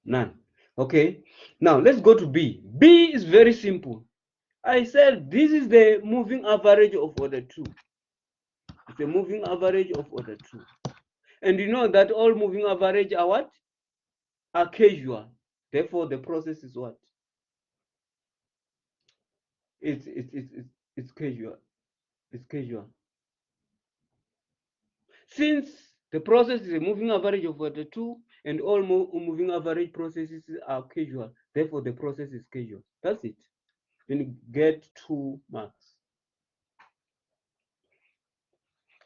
None. Okay. Now let's go to B. B is very simple. I said this is the moving average of order 2. It's the moving average of order 2. And you know that all moving average are what? Are casual. Therefore, the process is what? It's casual. It's casual. Since the process is a moving average of order 2, and all moving average processes are casual, therefore the process is casual. That's it. Then you get 2 marks.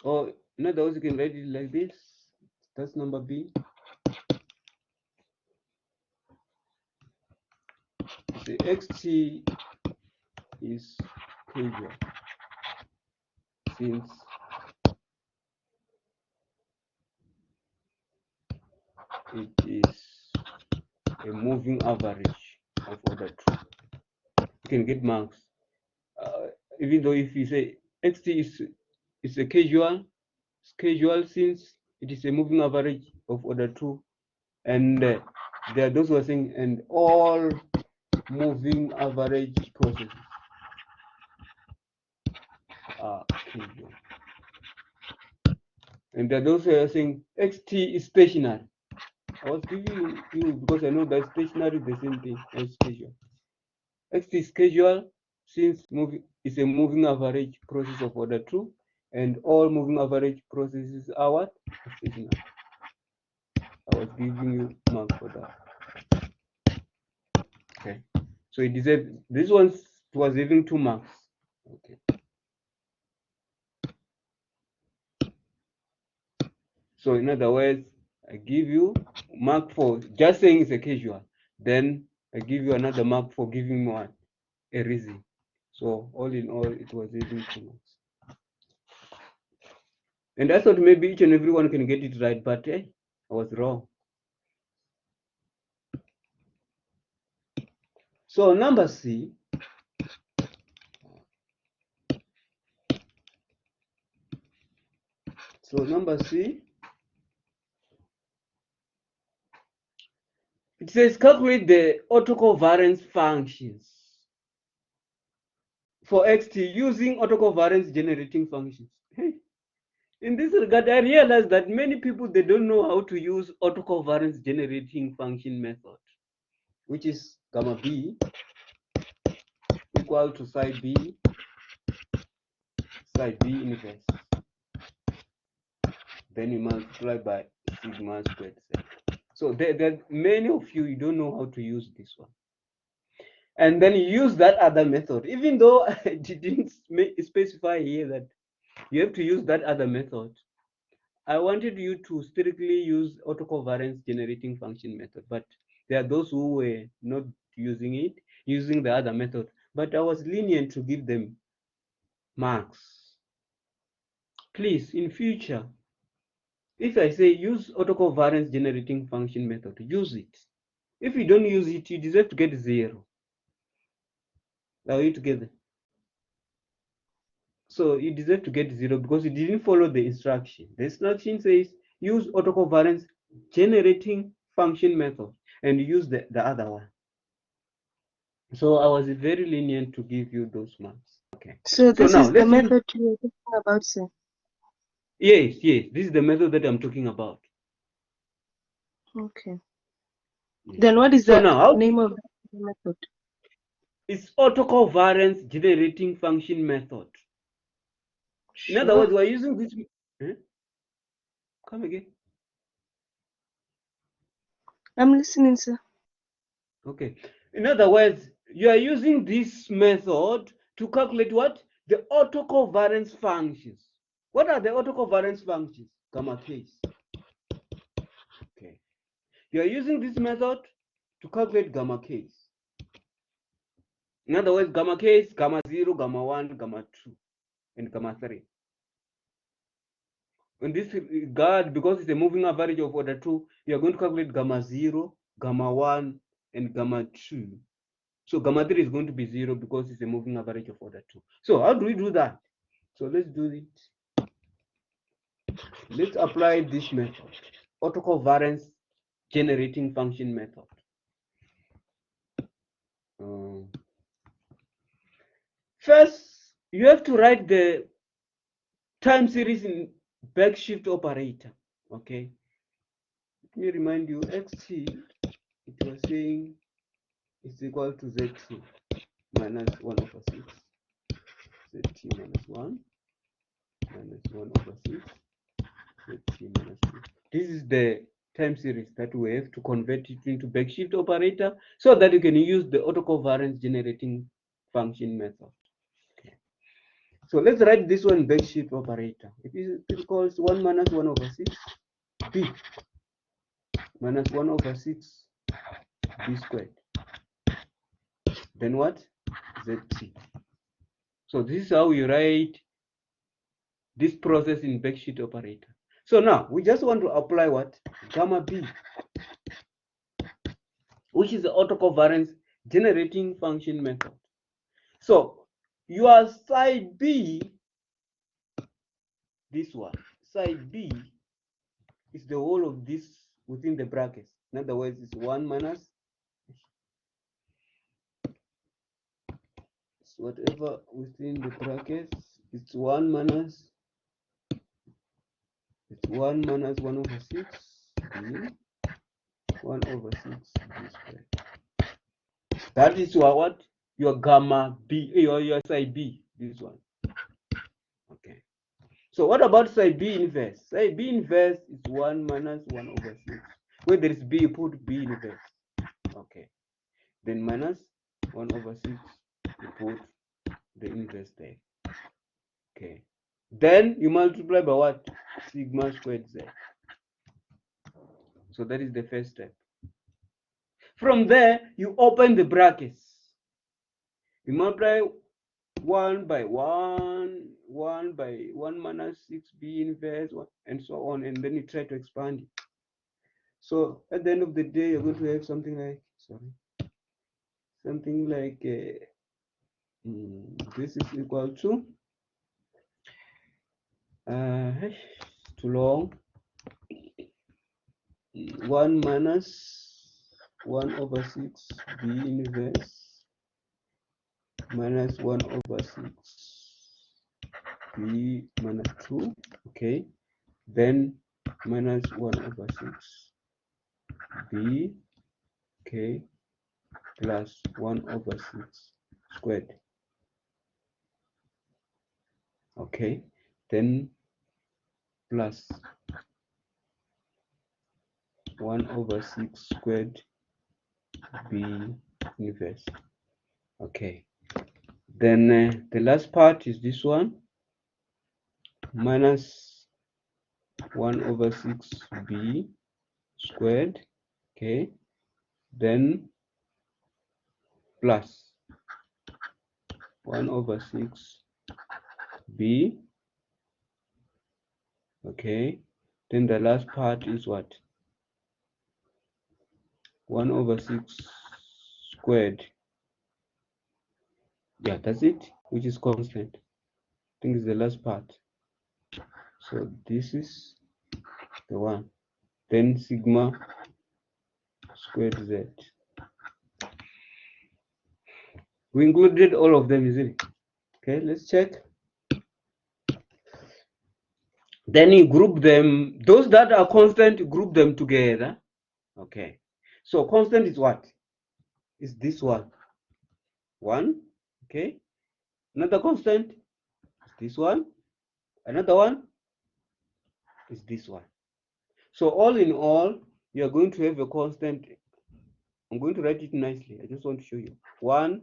Or in other words, you can write it like this. That's number B. The xt is casual since it is a moving average of order 2. You can get marks. Even though if you say xt is a casual since it is a moving average of order 2, and there are those who are saying and all moving average processes are casual. And there are those who are saying xt is stationary. I was giving you because I know that stationary is the same thing as casual. Xt is casual since it's a moving average process of order 2, and all moving average processes are what? Stationary. I was giving you mark for that. Okay. So it deserves, this one was having 2 marks. Okay. So in other words, I give you mark for just saying it's a casual. Then I give you another mark for giving me what? A reason. So all in all, it was having 2 marks. And I thought maybe each and everyone can get it right, but I was wrong. So number C. So number C, it says calculate the autocovariance functions for xt using autocovariance generating functions. In this regard, I realized that many people, they don't know how to use autocovariance generating function method, which is gamma b equal to psi b inverse. Then you multiply by sigma squared. So there many of you don't know how to use this one. And then you use that other method, even though I didn't specify here that you have to use that other method. I wanted you to strictly use autocovariance generating function method, but there are those who were not using it, using the other method. But I was lenient to give them marks. Please, in future, if I say use autocovariance generating function method, use it. If you don't use it, you deserve to get 0. Are we together? So you deserve to get 0 because you didn't follow the instruction. The instruction says use autocovariance generating function method and use the other one. So I was very lenient to give you those marks. Okay. So this now is the let's use, method you were talking about, sir. yes, this is the method that I'm talking about. Okay. Yes. Then what is So the now name of the method? It's autocovariance generating function method. In other words, Sure. we're using this. Come again. I'm listening, sir. Okay. In other words, you are using this method to calculate what? The autocovariance functions. What are the autocovariance functions? Gamma k's. Okay. You are using this method to calculate gamma k's. In other words, gamma k is gamma 0, gamma 1, gamma 2, and gamma 3. In this regard, because it's a moving average of order 2, you are going to calculate gamma 0, gamma 1, and gamma 2. So gamma 3 is going to be 0 because it's a moving average of order 2. So how do we do that? So let's do it. Let's apply this method, autocovariance generating function method. First, you have to write the time series in backshift operator. Okay. Let me remind you, xt, it was saying is equal to zt minus 1 over 6, zt minus 1 minus 1 over 6, zt minus 2. This is the time series that we have to convert it into backshift operator so that you can use the autocovariance generating function method. Okay. So let's write this one backshift operator. It equals 1 minus 1 over 6 b minus 1 over 6 b squared. Then what? Zt. So this is how you write this process in backsheet operator. So now we just want to apply what? Gamma b, which is the autocovariance generating function method. So your side b, this one, side b is the whole of this within the brackets. In other words, it's 1 minus whatever within the brackets. It's 1 minus 1 over 6 b 1 over 6 b squared. That is what? Your gamma b, your side b, this one. Okay. So what about side B inverse? Side B inverse is 1 minus 1 over 6. Where there is B, you put B inverse. Okay. Then minus 1 over 6, you put the inverse there. Okay. Then you multiply by what? Sigma squared Z. So that is the first step. From there, you open the brackets. You multiply 1 by 1, 1 by 1 minus 6b inverse, and so on, and then you try to expand it. So at the end of the day, you're going to have something like, this is equal to, too long, 1 minus 1 over 6 b inverse minus 1 over 6 b minus 2, okay, then minus 1 over 6 b, okay, plus 1 over 6 squared, okay, then plus 1 over 6 squared b inverse. Okay, then the last part is this one, minus 1 over 6 b squared, okay, then plus 1 over 6 b, okay, then the last part is what? 1 over 6 squared. Yeah, that's it, which is constant. I think it's the last part. So this is the one. Then sigma squared z. We included all of them, isn't it? Okay, let's check. Then you group them. Those that are constant, group them together. Okay. So constant is what? Is this one. 1. Okay. Another constant is this one. Another one is this one. So all in all, you are going to have a constant. I'm going to write it nicely. I just want to show you. 1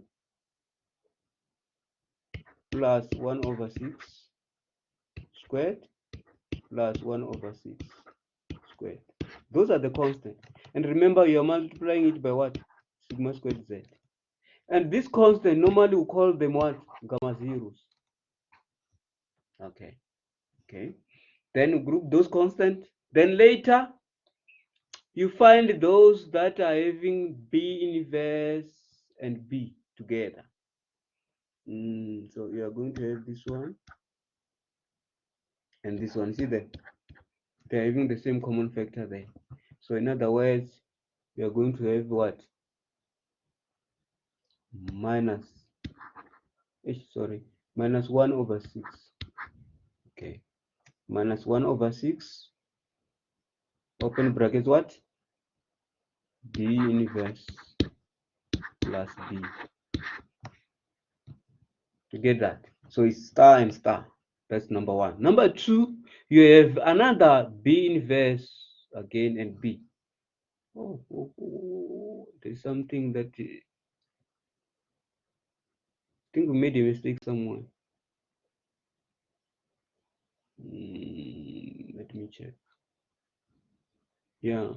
plus 1 over 6 squared plus 1 over 6 squared. Those are the constant. And remember, you're multiplying it by what? Sigma squared z. And this constant, normally we call them what? Gamma zeros. Okay. Okay. Then you group those constants. Then later, you find those that are having B inverse and B together. So you are going to have this one and this one. See that they're having the same common factor there. So in other words, you are going to have what? Minus 1 over 6. Okay. Minus 1 over 6. Open brackets what? B inverse plus B. You get that? So it's star and star. That's number 1. Number 2, you have another B inverse again and B. There's something that I think we made a mistake somewhere. Let me check. Yeah.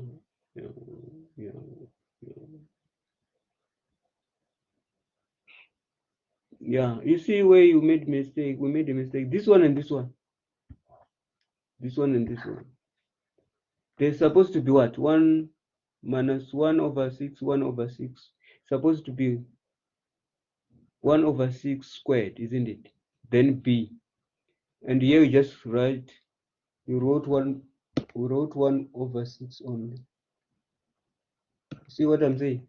Yeah, you see where you made mistake. We made a mistake. This one and this one. This one and this one. They're supposed to be what? 1 minus 1 over 6, 1 over 6. Supposed to be 1 over 6 squared, isn't it? Then B. And here you just write, we wrote 1 over 6 only. See what I'm saying?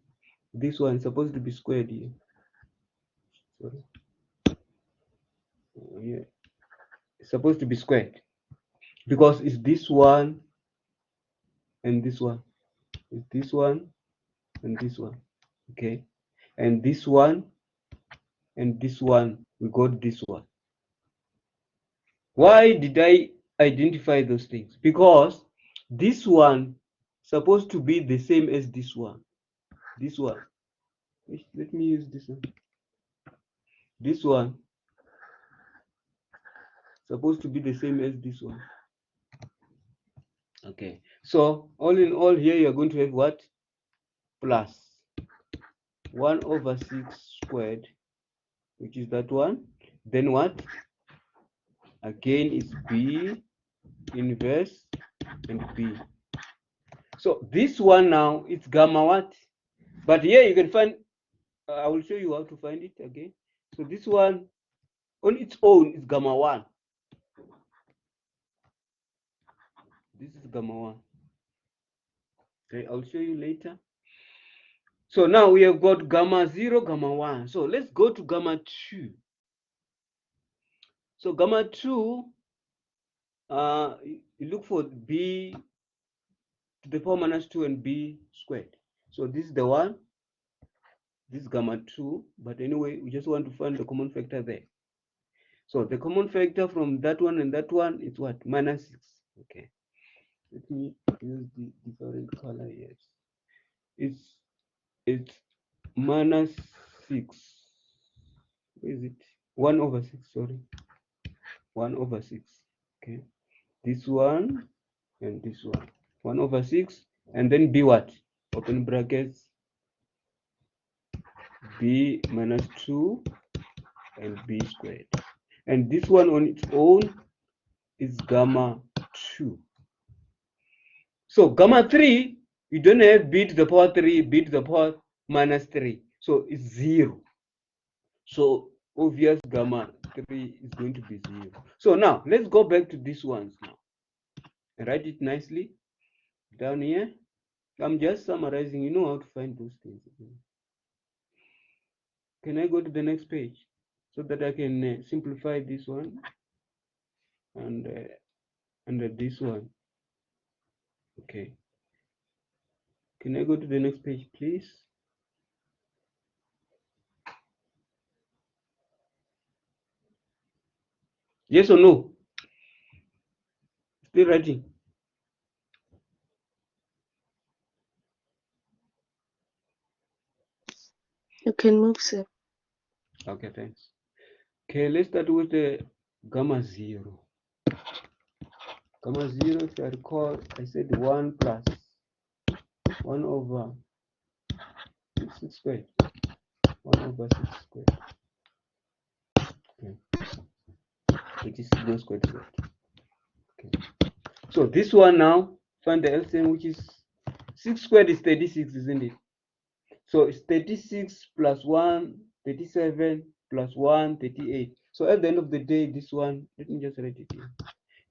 This one is supposed to be squared here. Sorry. Yeah. It's supposed to be squared. Because it's this one and this one. It's this one and this one. Okay. And this one and this one, we got this one. Why did I identify those things? Because this one supposed to be the same as this one. This one. Let me use this one. This one supposed to be the same as this one. Okay. So all in all, here you're going to have what? Plus 1 over 6 squared, which is that one. Then what? Again, it's B inverse and B. So this one now, it's gamma what? But here you can find, I will show you how to find it again. So this one, on its own, is gamma 1. This is gamma 1. Okay, I'll show you later. So now we have got gamma 0, gamma 1. So let's go to gamma 2. So gamma 2, you look for B to the power minus 2 and B squared. So this is the one. This is gamma 2. But anyway, we just want to find the common factor there. So the common factor from that one and that one is what? Minus 6. Okay. Let me use the different color. Yes. It's minus 6. Where is it? 1 over 6, sorry. 1 over 6. Okay. This one and this one. 1 over 6. And then B what? Open brackets. B minus 2 and B squared. And this one on its own is gamma 2. So gamma 3, you don't have B to the power 3, B to the power minus 3. So it's 0. So obvious gamma 3 is going to be 0. So now let's go back to these ones now. And write it nicely down here. I'm just summarizing. You know how to find those things. Can I go to the next page so that I can simplify this one and this one? Okay. Can I go to the next page, please? Yes or no? Still writing. You can move, sir. Okay, thanks. Okay, let's start with the gamma 0. Gamma 0, if I recall, I said 1 plus 1 over 6 squared. 1 over 6 squared. Okay. Which is sigma squared z. Okay. So this one now, find the LCM, which is 6 squared is 36, isn't it? So it's 36 plus 1, 37 plus 1, 38. So at the end of the day, this one, let me just write it here.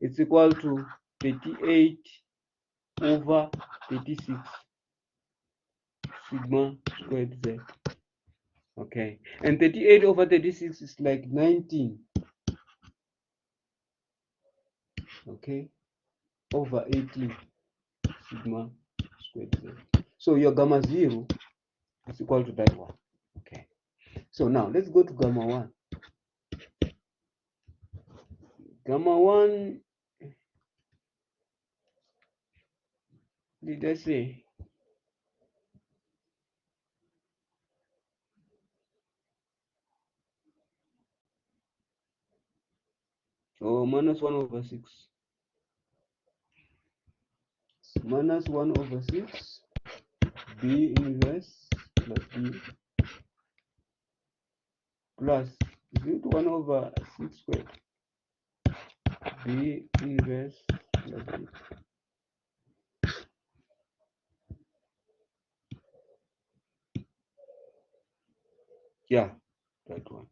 It's equal to 38 over 36 sigma squared z. Okay, and 38 over 36 is like 19. Okay, over 18 sigma squared z. So your gamma 0 is equal to that one. Okay, so now let's go to gamma 1. Gamma 1, did I say? So minus 1 over 6. Minus 1 over 6. B inverse plus B plus, is it 1 over 6 squared? B inverse plus B. Yeah, that one.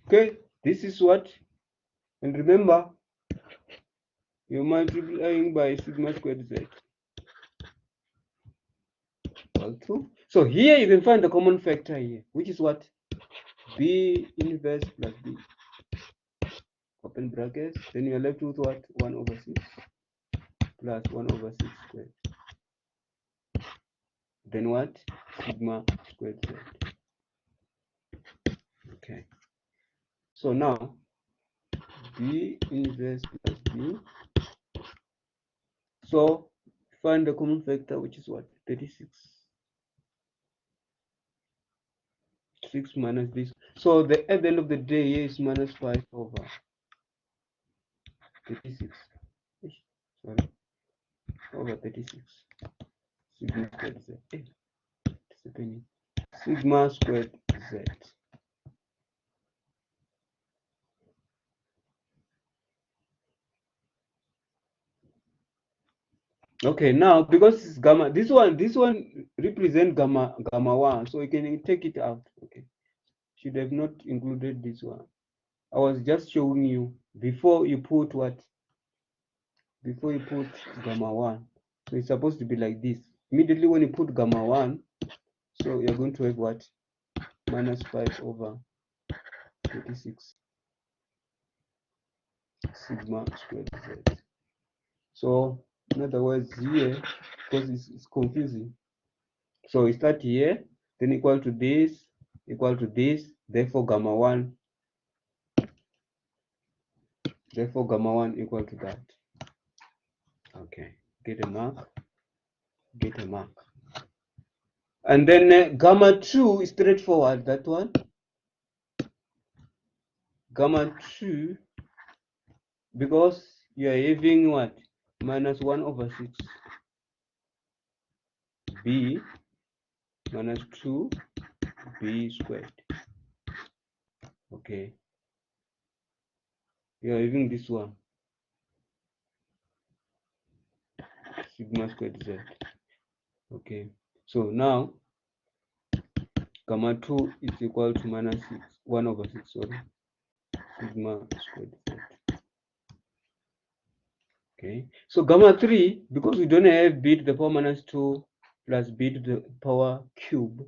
Okay, this is what, and remember, you're multiplying by sigma squared z. All true. So here you can find the common factor here, which is what? B inverse plus B. Open brackets. Then you're left with what? 1 over 6 plus 1 over 6 squared. Then what? Sigma squared z. Okay. So now B inverse plus B. So find the common factor, which is what? 36. 6 minus this. So the at the end of the day here is minus 5 over 36. Sorry, over 36. Sigma squared z. It's happening. Sigma squared z. Okay, now because it's gamma, this one represent gamma 1, so you can take it out. Okay, should have not included this one. I was just showing you before you put what? Before you put gamma 1. So it's supposed to be like this. Immediately when you put gamma 1, so you're going to have what? Minus 5 over 36 sigma squared z. So in other words here, because it's confusing. So we start here, then equal to this, therefore gamma 1, equal to that. Okay, get a mark. And then gamma 2 is straightforward, that one. Gamma 2, because you are having what? Minus 1 over 6. B minus 2 B squared. Okay. You are having this one. Sigma squared Z. Okay. So now gamma 2 is equal to minus 6. 1 over 6, sorry. Sigma squared Z. Okay. So gamma 3, because we don't have b to the power minus 2 plus b to the power cube.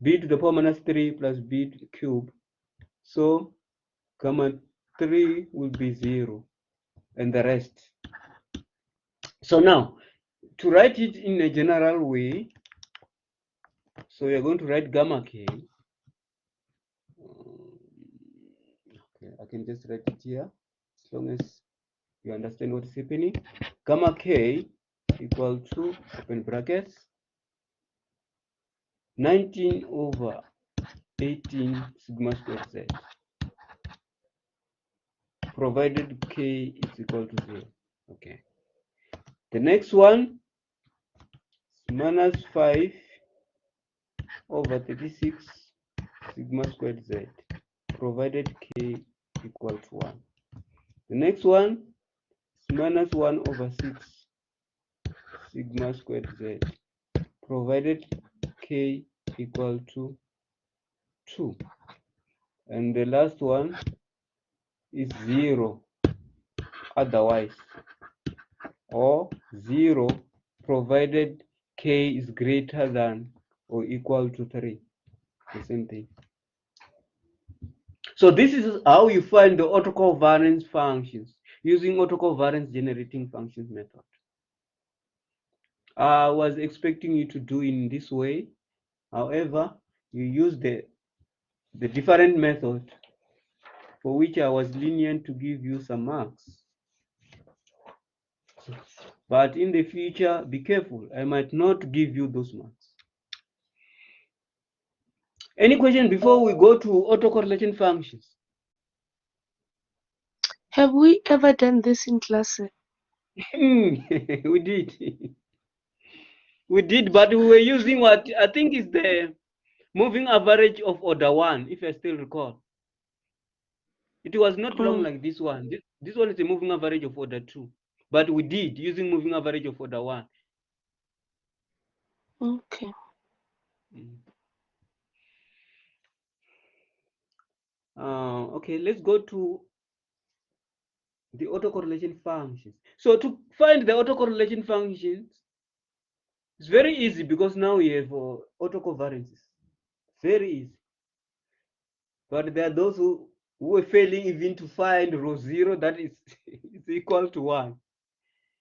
B to the power minus 3 plus b to the cube. So gamma 3 will be 0 and the rest. So now, to write it in a general way, so we are going to write gamma k. Okay, I can just write it here as long as you understand what is happening. Gamma k equal to, open brackets, 19 over 18 sigma squared z, provided k is equal to 0. Okay. The next one is minus 5 over 36 sigma squared z, provided k equal to 1. The next one is minus 1 over 6 sigma squared z, provided k equal to 2. And the last one is 0 otherwise, or 0 provided k is greater than or equal to 3. The same thing. So this is how you find the autocovariance functions using autocovariance generating functions method. I was expecting you to do in this way. However, you use the different method for which I was lenient to give you some marks. But in the future, be careful. I might not give you those marks. Any question before we go to autocorrelation functions? Have we ever done this in class? We did. We did, but we were using what I think is the moving average of order 1, if I still recall. It was not long like this one. This one is a moving average of order 2. But we did using moving average of order 1. Okay. Okay, let's go to the autocorrelation functions. So to find the autocorrelation functions, it's very easy because now we have autocovariances. Very easy. But there are those who are failing even to find rho 0 that is equal to 1.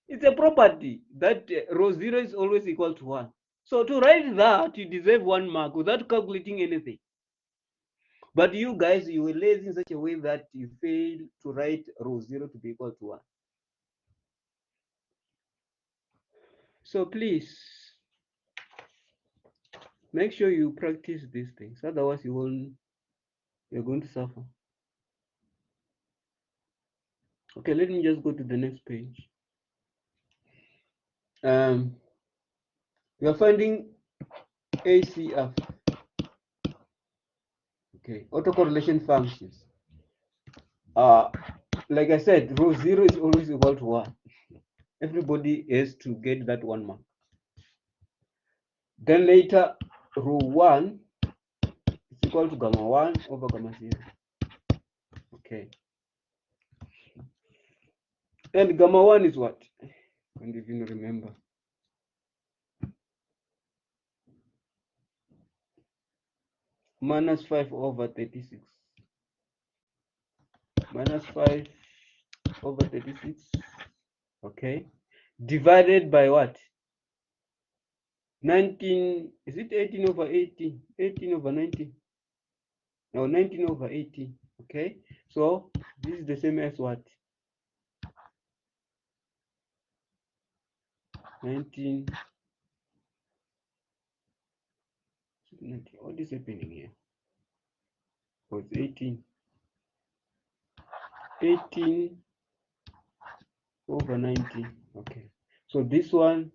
It's a property that rho 0 is always equal to 1. So to write that, you deserve 1 mark without calculating anything. But you guys, you were lazy in such a way that you failed to write row 0 to be equal to 1. So please, make sure you practice these things. Otherwise, you're going to suffer. Okay, let me just go to the next page. We are finding ACF. Okay, autocorrelation functions. Like I said, row 0 is always equal to 1. Everybody has to get that 1 mark. Then later, row 1 is equal to gamma 1 over gamma 0. Okay. And gamma 1 is what? I don't even remember. Minus 5 over 36. Minus 5 over 36. Okay. Divided by what? 19. Is it 18 over 18? 18 over 19. No, 19 over 18. Okay. So this is the same as what? 19. What is happening here? Oh, it's 18. 18 over 19. Okay. So this one,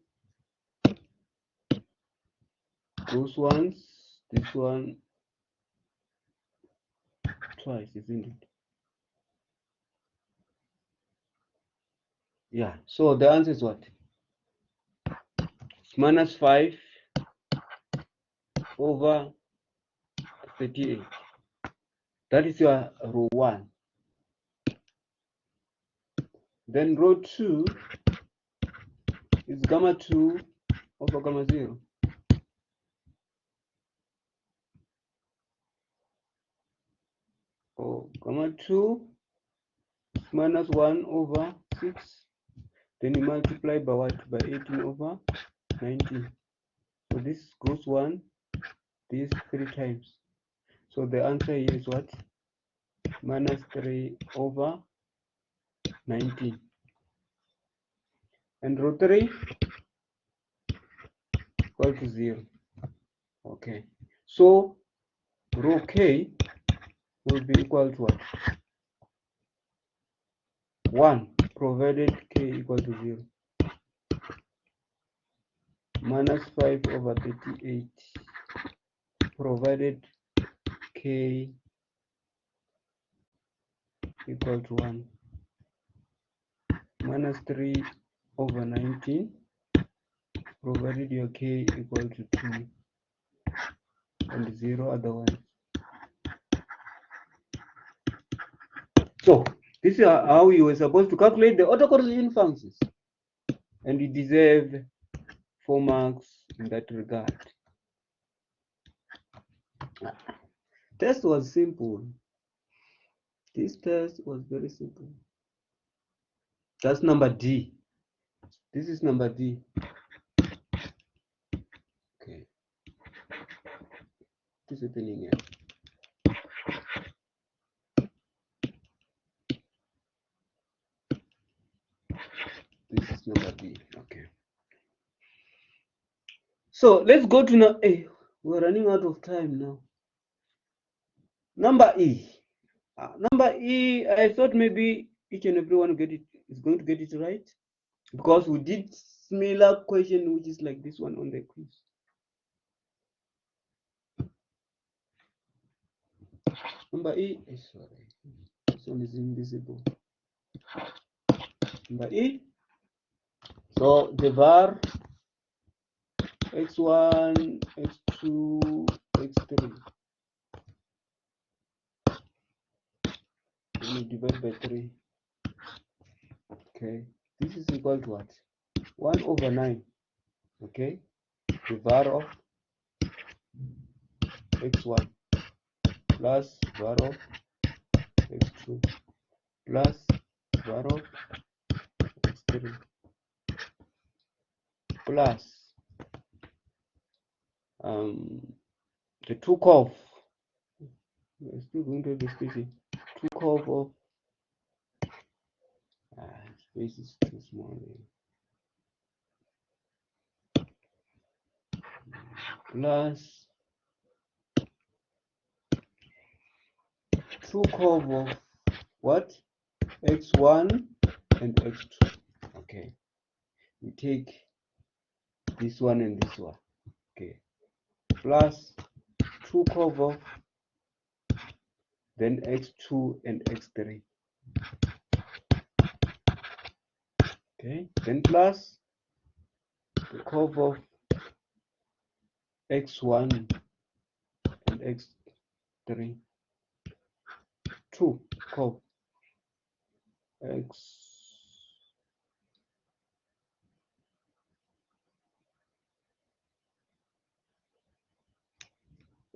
those ones, this one twice, isn't it? Yeah. So the answer is what? Minus 5 over 38. That is your row 1. Then row 2 is gamma 2 over gamma 0. Oh, gamma 2 is minus 1 over 6. Then you multiply by what? By 18 over 19. So this goes 1, this 3 times. So the answer here is what? Minus 3 over 19. And row 3 equal to 0. Okay. So row K will be equal to what? 1, provided K equal to 0. Minus 5 over 38, provided K equal to 1. Minus 3 over 19, provided your K equal to 2 and 0 otherwise. So this is how you were supposed to calculate the autocorrelation functions, and you deserve 4 marks in that regard. Test was simple. This test was very simple. That's number D. This is number D. Okay. What is happening here? This is number B. Okay. So let's go to now. Hey, we're running out of time now. Number E. Number E, I thought maybe each and everyone is going to get it right, because we did similar question which is like this one on the quiz. Number E, sorry, this one is invisible. Number E. So the var x1, x2, x3. We divide by 3. Okay, this is equal to what? 1 over 9. Okay, the var of x1 plus var of x2 plus var of x3 plus the 2 curve. still going to have the space here. 2 curve of space is too small here. Plus 2 curve of what? X1 and X2. Okay. We take this one and this one. Okay. Plus 2 curve of then X2 and X3. Okay. Then plus the curve of X1 and X3. 2 curve X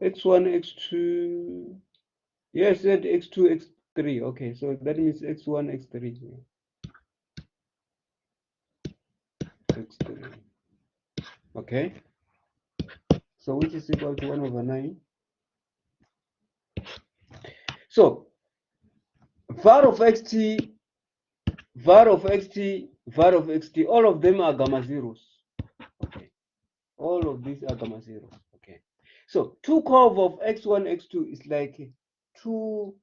X1, X2. Yes, that X2, X3. Okay, so that means X1, X3. X3. Okay. So which is equal to 1/9. So var of xt, var of xt, var of xt, all of them are gamma zeros. Okay. All of these are gamma zeros. Okay. So 2 curve of x1, x2 is like 2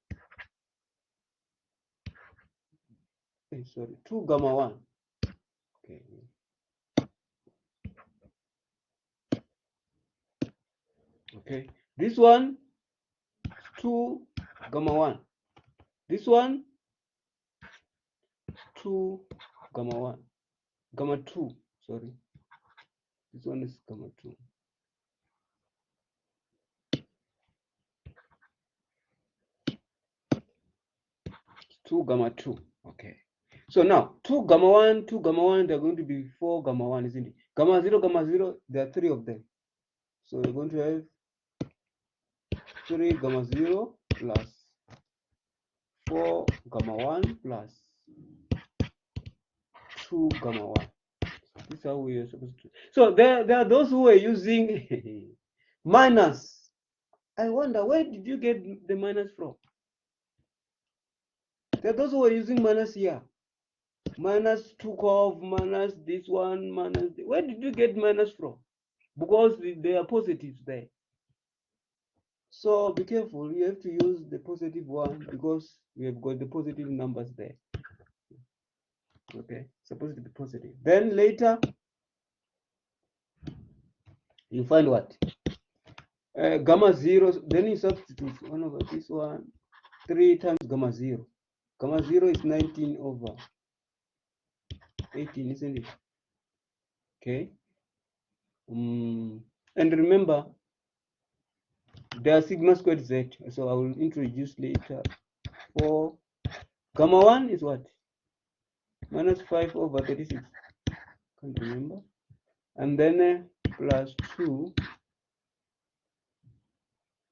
2 gamma 1. Okay. Okay. This one 2 gamma 1. This one 2 gamma 1. Gamma 2, sorry. This one is gamma 2. 2 gamma 2. Okay. So now 2 gamma 1, 2 gamma 1, they're going to be 4 gamma 1, isn't it? Gamma 0, there are 3 of them. So we're going to have 3 gamma 0 plus 4 gamma 1 plus 2 gamma 1. This is how we are supposed to. So there are those who are using minus. I wonder, where did you get the minus from? There are those who are using minus here. Minus 2 curve, minus this one, minus. Where did you get minus from? Because there are positives there. So be careful. You have to use the positive one because we have got the positive numbers there. Okay, supposed to be positive. Then later, you find what? Gamma 0. Then you substitute 1 over this one. 3 times gamma 0. Gamma 0 is 19 over 18, isn't it? Okay. And remember, there are sigma squared z. So I will introduce later. For gamma 1 is what? Minus 5 over 36. Can't remember. And then plus 2.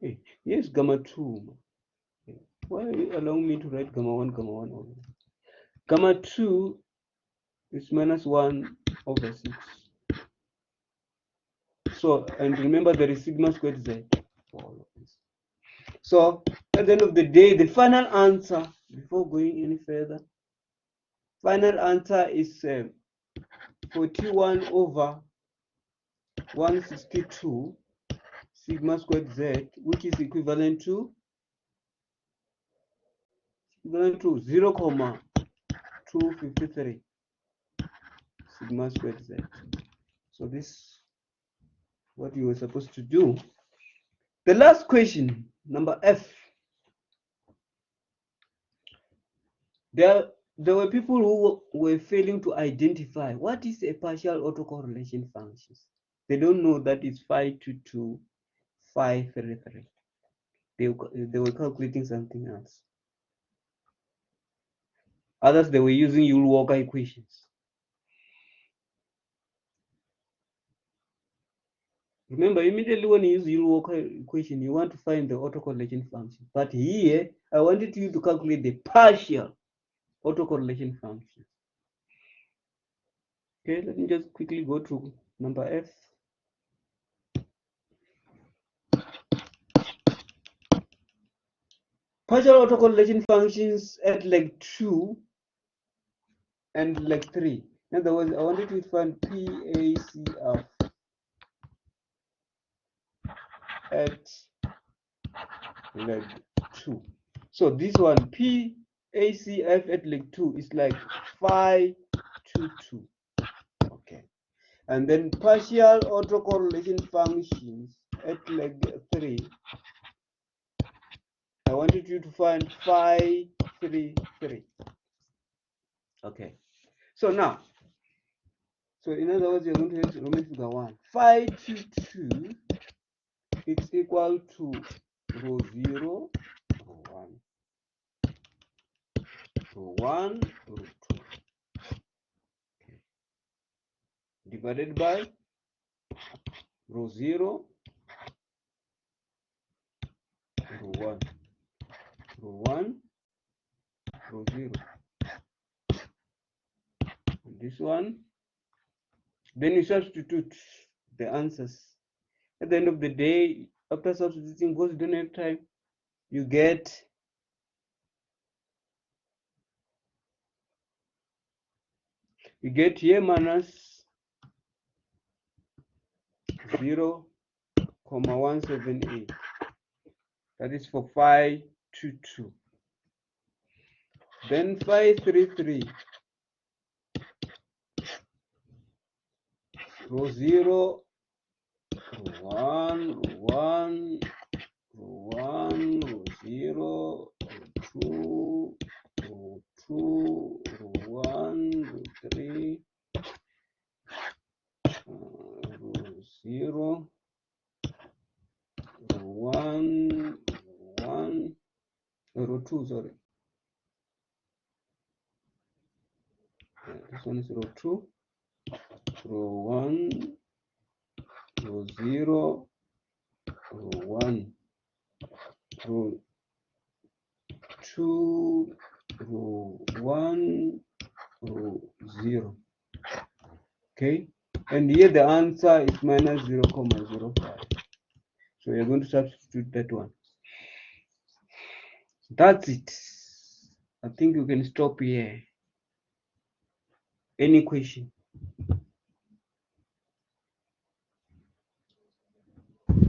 Hey, yes, gamma 2. Why are you allowing me to write gamma 1 only? Gamma 2 is minus 1 over 6. So, and remember there is sigma squared z for all of this. So, at the end of the day, the final answer, before going any further, final answer is 41 over 162 sigma squared z, which is equivalent to 0,253 sigma squared z. So this is what you were supposed to do. The last question, number F. There were people who were failing to identify what is a partial autocorrelation function. They don't know that it's 522, 533. They were calculating something else. Others, they were using Yule-Walker equations. Remember, immediately when you use Yule-Walker equation, you want to find the autocorrelation function. But here, I wanted you to calculate the partial autocorrelation function. Okay, let me just quickly go to number F. partial autocorrelation functions at leg 2 and leg 3. In other words, I wanted to find PACF at leg 2. So this one, PACF at leg 2 is like phi 2, 2. Okay. And then partial autocorrelation functions at leg 3. I wanted you to find phi 3, 3. Okay. So now, so in other words, you're going to use Roman figure 1. Phi 2, 2 is equal to rho 0, rho 1, rho 1, rho 2. Okay. Divided by rho 0, rho 1, rho 1, rho 0. And this one, then you substitute the answers. At the end of the day, after substituting, because you don't have time, you get here minus 0,178. That is for phi 2, 2. Then phi 3, 3. Rho 0, rho 1, rho 1, rho 1, rho 0, rho 2, rho 2, rho 1, rho 3, rho 0, rho 1, rho 1, rho 2, sorry. This one is rho 2, rho 1, rho 0, rho 1, rho 2, rho 1, rho 0. Okay, and here the answer is minus 0,05. So you're going to substitute that one. That's it. I think you can stop here. Any question?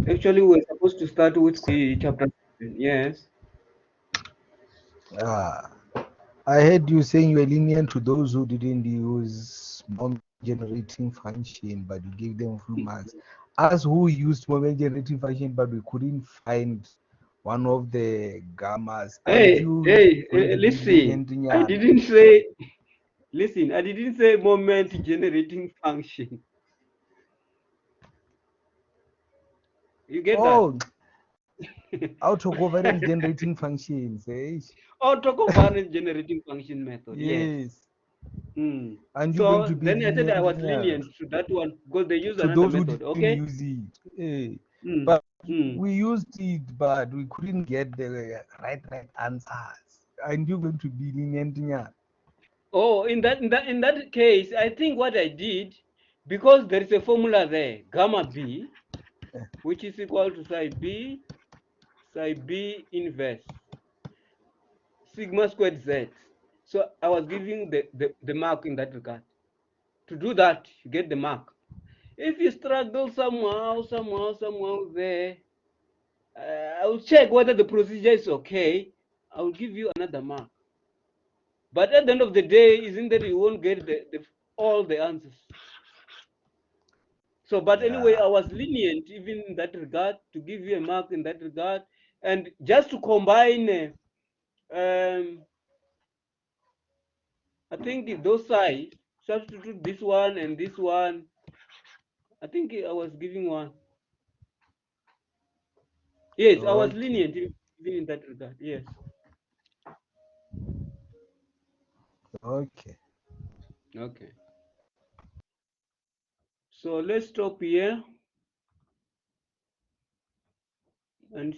Actually, we're supposed to start with chapter 7. Yes. I heard you saying you were lenient to those who didn't use moment generating function, but you gave them full marks. Us who used moment generating function, but we couldn't find one of the gammas. Hey, listen. I Listen. didn't say. Listen, I didn't say moment generating function. You get Oh, that? autocovariance generating functions. Eh? Autocovariance generating function method. Yes. Yes. Mm. And you're going So to be then I said I lenient, was yeah, lenient to that one because they use to another those who method. didn't Okay. use it. Eh. Mm. But Mm. we used it, but we couldn't get the right answers. And you're going to be lenient, yeah. Oh, in that case, I think what I did, because there is a formula there, gamma b, which is equal to psi b inverse sigma squared z. So I was giving the mark in that regard. To do that, you get the mark. If you struggle somehow there, I will check whether the procedure is okay. I will give you another mark. But at the end of the day, isn't that you won't get all the answers? So, but anyway, I was lenient even in that regard to give you a mark in that regard, and just to combine, I think those sides, substitute this one and this one. I think I was giving one. Yes, I was lenient even in that regard. Yes. Okay. Okay. So let's stop here and